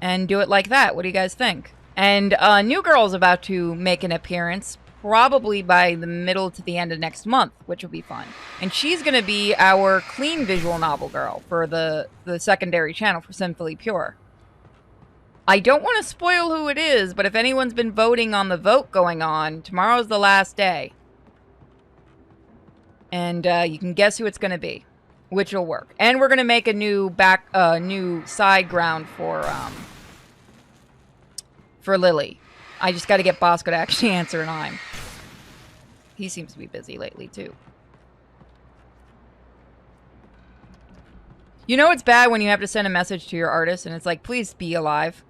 And do it like that. What do you guys think? And New Girl's about to make an appearance. Probably by the middle to the end of next month, which will be fun. And she's going to be our clean visual novel girl for the secondary channel for Sinfully Pure. I don't want to spoil who it is, but if anyone's been voting on the vote going on, tomorrow's the last day. And you can guess who it's going to be, which will work. And we're going to make a new side ground for Lily. I just got to get Bosco to actually answer an I'm. He seems to be busy lately, too. You know it's bad when you have to send a message to your artist and it's like, please be alive.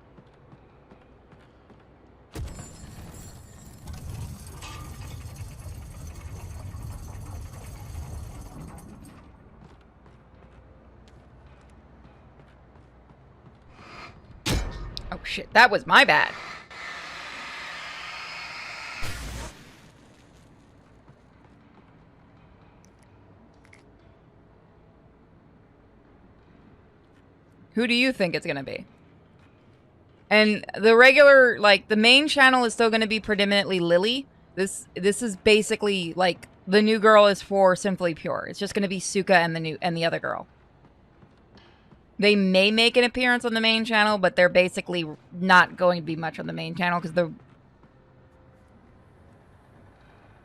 Oh shit, that was my bad. Who do you think it's going to be? And the regular, like, the main channel is still going to be predominantly Lily. This is basically, like, the New Girl is for Simply Pure. It's just going to be Suka and the other girl. They may make an appearance on the main channel, but they're basically not going to be much on the main channel because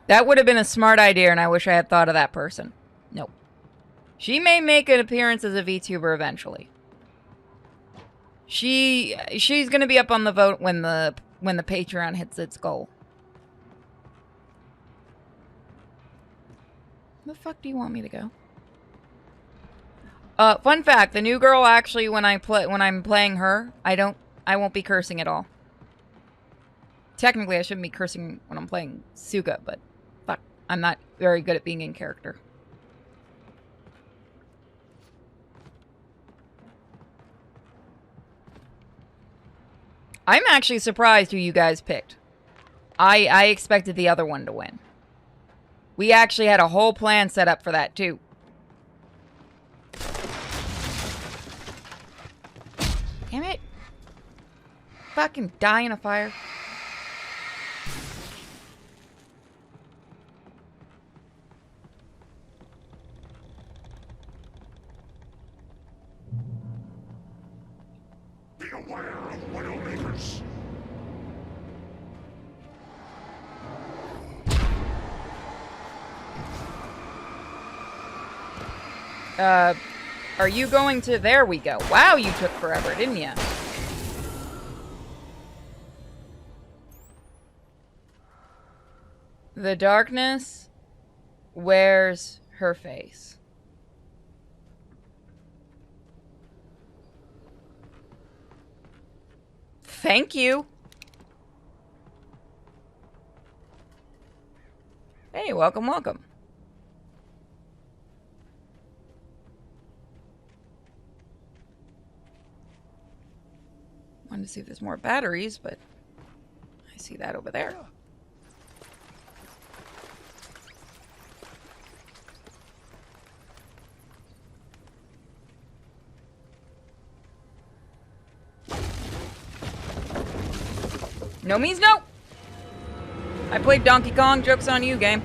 that would have been a smart idea, and I wish I had thought of that person. Nope. She may make an appearance as a VTuber eventually. She's gonna be up on the vote when the Patreon hits its goal. Where the fuck do you want me to go? Fun fact: the New Girl actually, when I'm playing her, I won't be cursing at all. Technically, I shouldn't be cursing when I'm playing Suga, but fuck, I'm not very good at being in character. I'm actually surprised who you guys picked. I expected the other one to win. We actually had a whole plan set up for that, too. Damn it. Fucking die in a fire. Be aware of Widowmakers. Are you going to... There we go. Wow, you took forever, didn't you? The darkness wears her face. Thank you. Hey, welcome, welcome. Wanted to see if there's more batteries, but I see that over there. No means no. I played Donkey Kong. Joke's on you, game.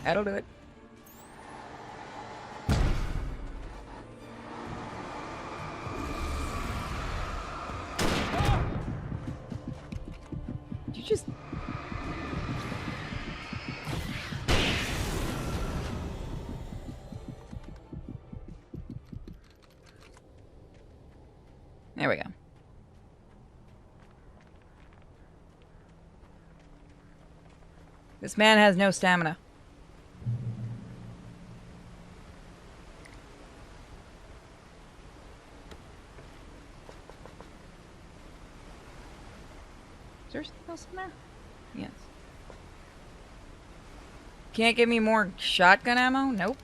That'll do it. Did you just... There we go. This man has no stamina. Is there something else in there? Yes. Can't give me more shotgun ammo? Nope.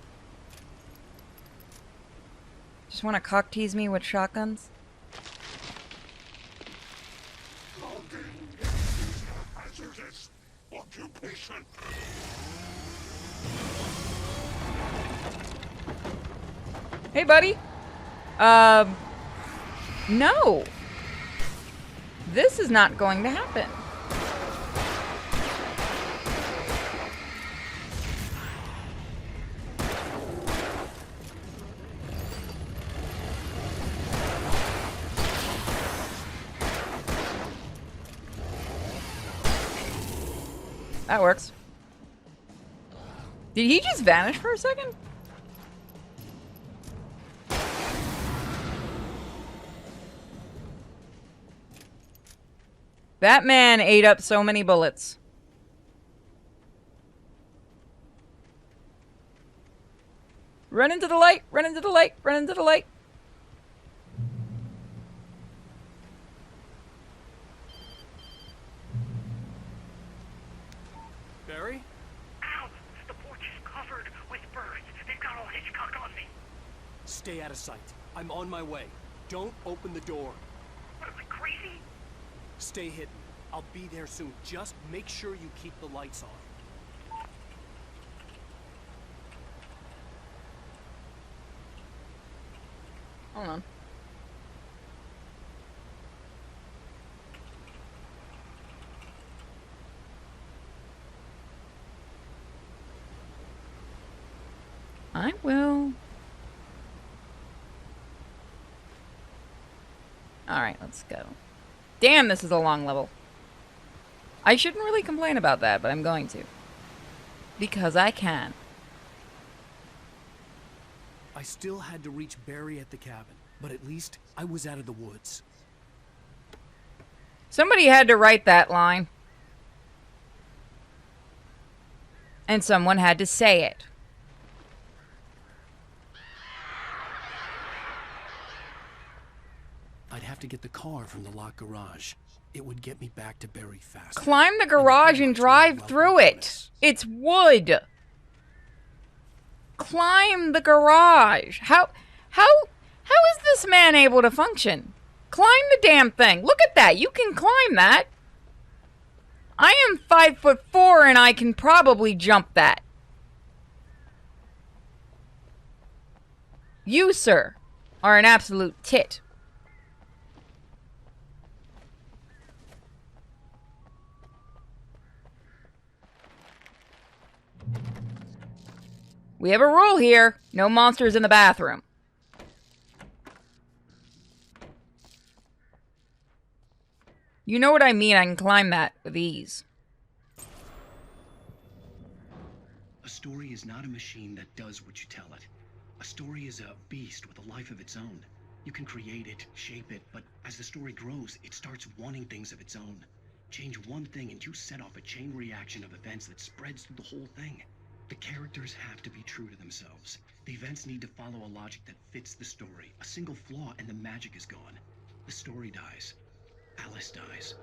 Just want to cock tease me with shotguns? Hey, buddy. No. This is not going to happen. That works. Did he just vanish for a second? That man ate up so many bullets. Run into the light! Run into the light! Run into the light! Barry? Ow! The porch is covered with birds. They've got all Hitchcock on me. Stay out of sight. I'm on my way. Don't open the door. What am I, crazy? Stay hidden. I'll be there soon. Just make sure you keep the lights on. Hold on. I will. Alright, let's go. Damn, this is a long level. I shouldn't really complain about that, but I'm going to. Because I can. I still had to reach Barry at the cabin, but at least I was out of the woods. Somebody had to write that line. And someone had to say it. I'd have to get the car from the locked garage. It would get me back to Barry fast. Climb the garage and drive through it. It's wood. Climb the garage. How is this man able to function? Climb the damn thing. Look at that. You can climb that. I am 5'4" and I can probably jump that. You, sir, are an absolute tit. We have a rule here. No monsters in the bathroom. You know what I mean. I can climb that with ease. A story is not a machine that does what you tell it. A story is a beast with a life of its own. You can create it, shape it, but as the story grows, it starts wanting things of its own. Change one thing and you set off a chain reaction of events that spreads through the whole thing. The characters have to be true to themselves. The events need to follow a logic that fits the story. A single flaw and the magic is gone. The story dies. Alice dies.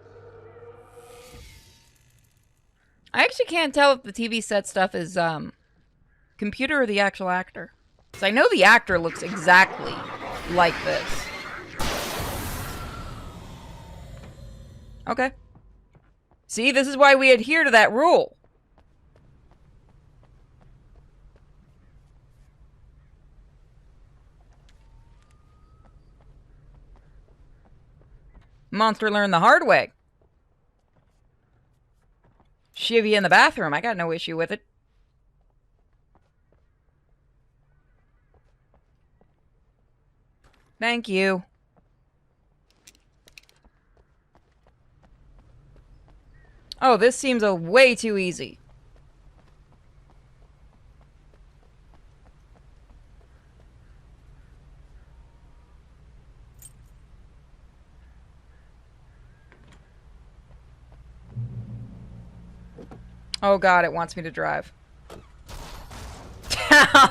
I actually can't tell if the TV set stuff is computer or the actual actor. So I know the actor looks exactly like this. Okay. See, this is why we adhere to that rule. Monster learned the hard way. Shivy in the bathroom. I got no issue with it. Thank you. Oh, this seems a way too easy. Oh god, it wants me to drive.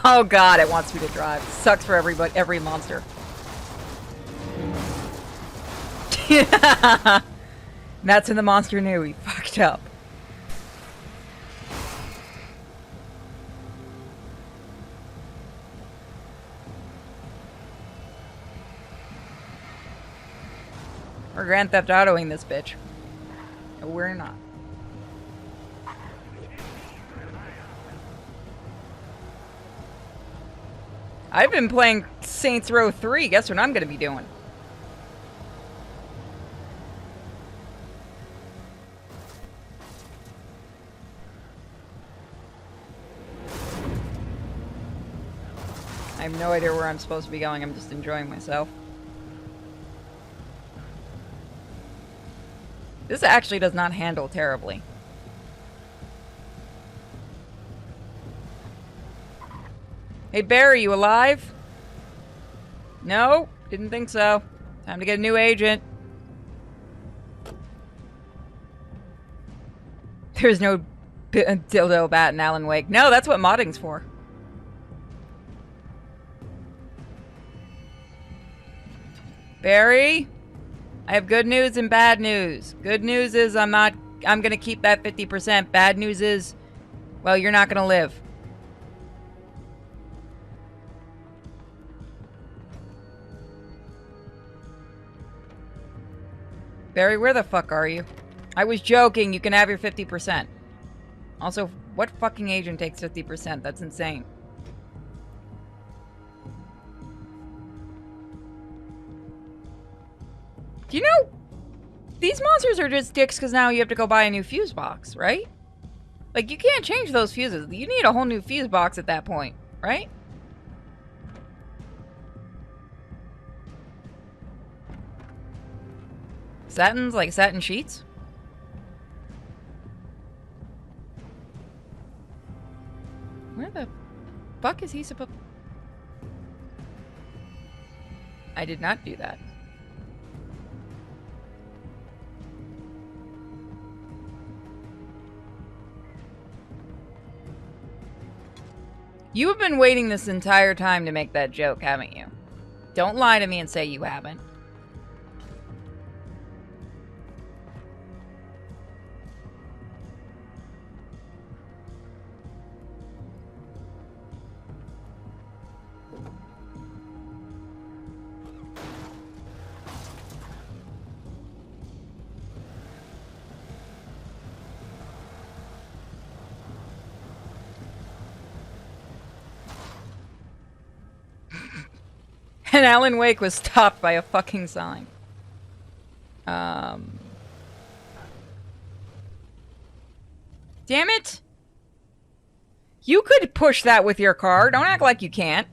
Oh god, it wants me to drive. Sucks for everybody, every monster. That's when the monster knew he fucked up. We're Grand Theft Autoing this bitch. No, we're not. I've been playing Saints Row 3. Guess what I'm gonna be doing? I have no idea where I'm supposed to be going. I'm just enjoying myself. This actually does not handle terribly. Hey Barry, you alive? No? Didn't think so. Time to get a new agent. There's no dildo bat in Alan Wake. No, that's what modding's for. Barry? I have good news and bad news. Good news is I'm gonna keep that 50%. Bad news is, well, you're not gonna live. Barry, where the fuck are you? I was joking, you can have your 50%. Also, what fucking agent takes 50%? That's insane. Do you know, these monsters are just dicks because now you have to go buy a new fuse box, right? Like, you can't change those fuses. You need a whole new fuse box at that point, right? Satins, like satin sheets? Where the fuck is he supposed... I did not do that. You have been waiting this entire time to make that joke, haven't you? Don't lie to me and say you haven't. And Alan Wake was stopped by a fucking sign. Damn it! You could push that with your car. Don't act like you can't.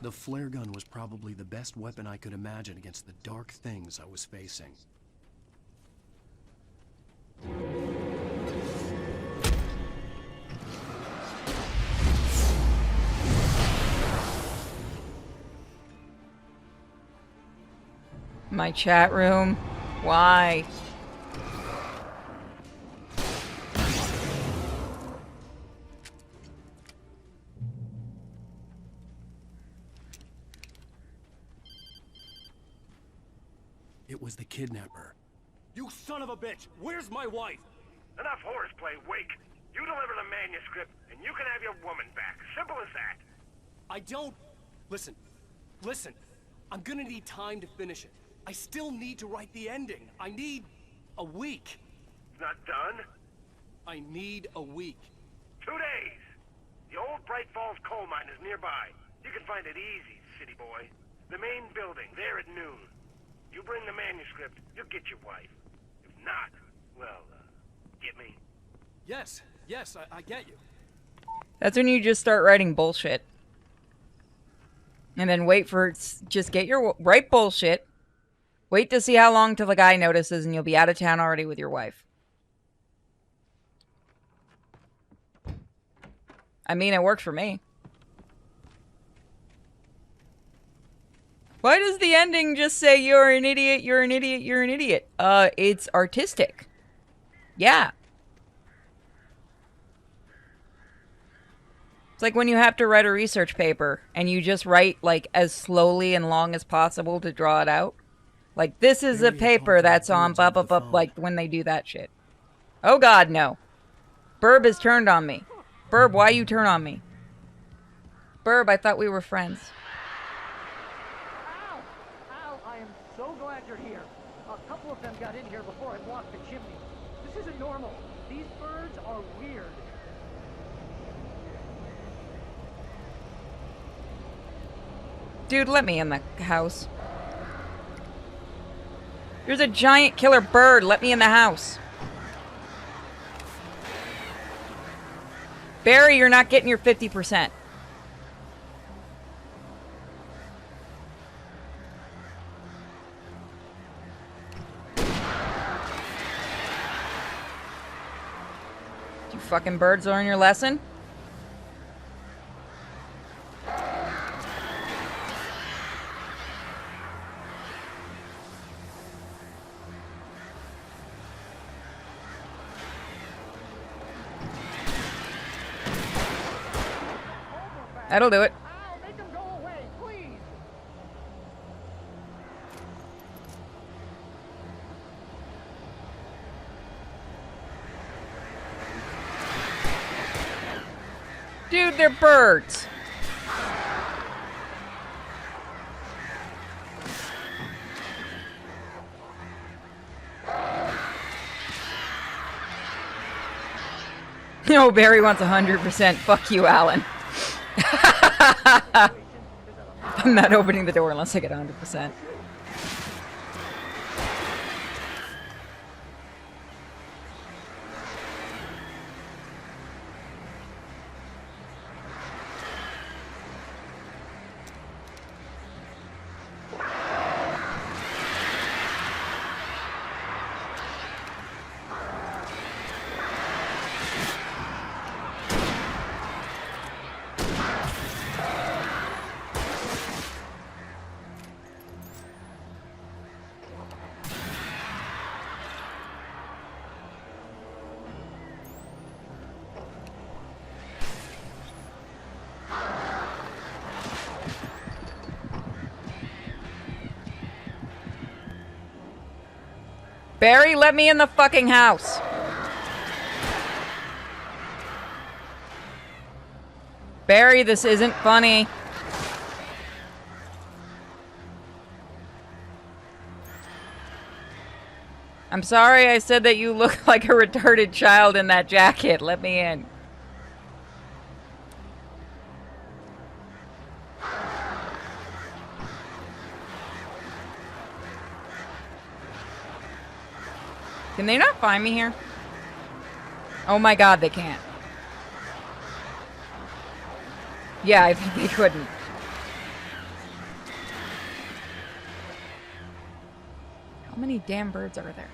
The flare gun was probably the best weapon I could imagine against the dark things I was facing. My chat room. Why? It was the kidnapper. You son of a bitch! Where's my wife? Enough horseplay, Wake. You deliver the manuscript, and you can have your woman back. Simple as that. I don't... Listen. Listen. I'm gonna need time to finish it. I still need to write the ending. I need... a week. Not done? I need a week. 2 days. The old Bright Falls coal mine is nearby. You can find it easy, city boy. The main building, there at noon. You bring the manuscript, you'll get your wife. If not, well, get me? Yes, I get you. That's when you just start writing bullshit. And then wait for just get your write bullshit. Wait to see how long till the guy notices and you'll be out of town already with your wife. I mean, it worked for me. Why does the ending just say you're an idiot, you're an idiot, you're an idiot? It's artistic. Yeah. It's like when you have to write a research paper and you just write like as slowly and long as possible to draw it out. Like, this is a paper that's on blah, blah, blah, like when they do that shit. Oh God, no. Burb has turned on me. Burb, why you turn on me? Burb, I thought we were friends. Al, I am so glad you're here. A couple of them got in here before I blocked the chimney. This isn't normal. These birds are weird. Dude, let me in the house. There's a giant killer bird. Let me in the house. Barry, you're not getting your 50%. You fucking birds learn your lesson? That'll do it. Al, make them go away, please. Dude, they're birds. No, Barry wants 100%. Fuck you, Alan. I'm not opening the door unless I get 100%. Barry, let me in the fucking house. Barry, this isn't funny. I'm sorry I said that you look like a retarded child in that jacket. Let me in. Can they not find me here? Oh my God, they can't. Yeah, I think they couldn't. How many damn birds are there?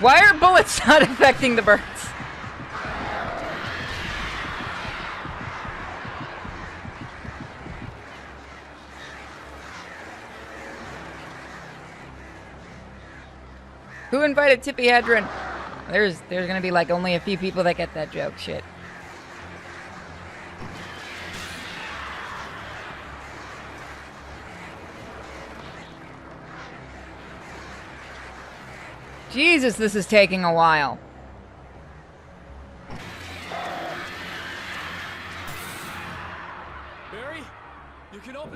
Why are bullets not affecting the birds? Who invited Tippy Hedren? There's gonna be like only a few people that get that joke. Shit. Jesus, this is taking a while.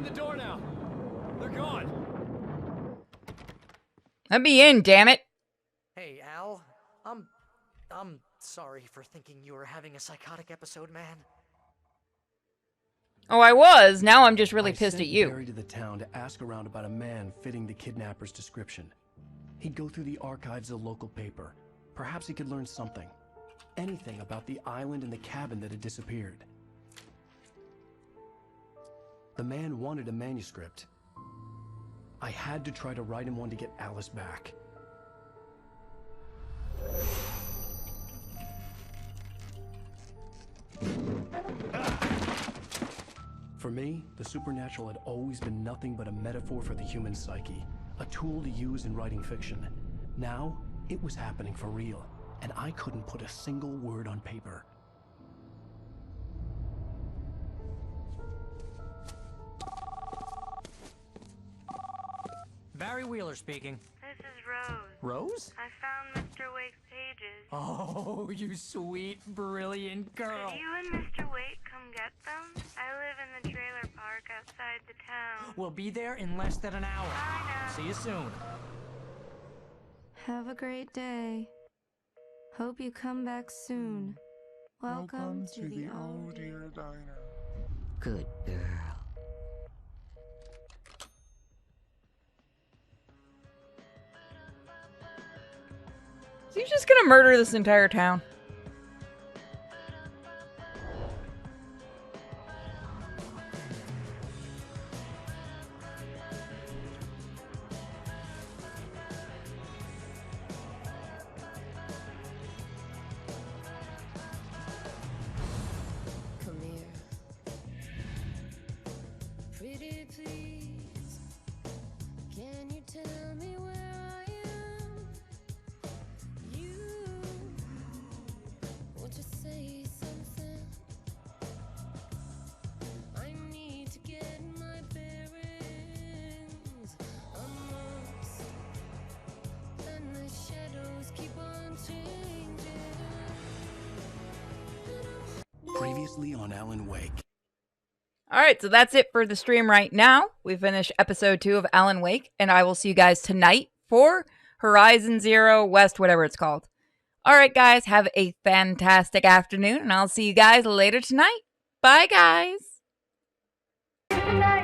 Open the door now. They're gone. Let me in, damn it. Hey, Al. I'm sorry for thinking you were having a psychotic episode, man. Oh, I was. Now I'm just really I pissed sent at you. Barry to the town to ask around about a man fitting the kidnapper's description. He'd go through the archives of the local paper. Perhaps he could learn something. Anything about the island and the cabin that had disappeared. The man wanted a manuscript. I had to try to write him one to get Alice back. For me, the supernatural had always been nothing but a metaphor for the human psyche, a tool to use in writing fiction. Now, it was happening for real, and I couldn't put a single word on paper. Barry Wheeler speaking. This is Rose. Rose? I found Mr. Wake's pages. Oh, you sweet, brilliant girl. Could you and Mr. Wake come get them? I live in the trailer park outside the town. We'll be there in less than an hour. Bye now. See you soon. Have a great day. Hope you come back soon. Welcome to the old dear diner. Good girl. So he's just gonna murder this entire town. Come here. Pretty please. Can you tell me where I am? You won't you say something? I need to get my bearings amongst, and the shadows keep on changing. Previously on Alan Wake. Alright, so that's it for the stream right now. We finished episode 2 of Alan Wake, and I will see you guys tonight for Horizon Zero West, whatever it's called. Alright, guys, have a fantastic afternoon, and I'll see you guys later tonight. Bye, guys! Good night.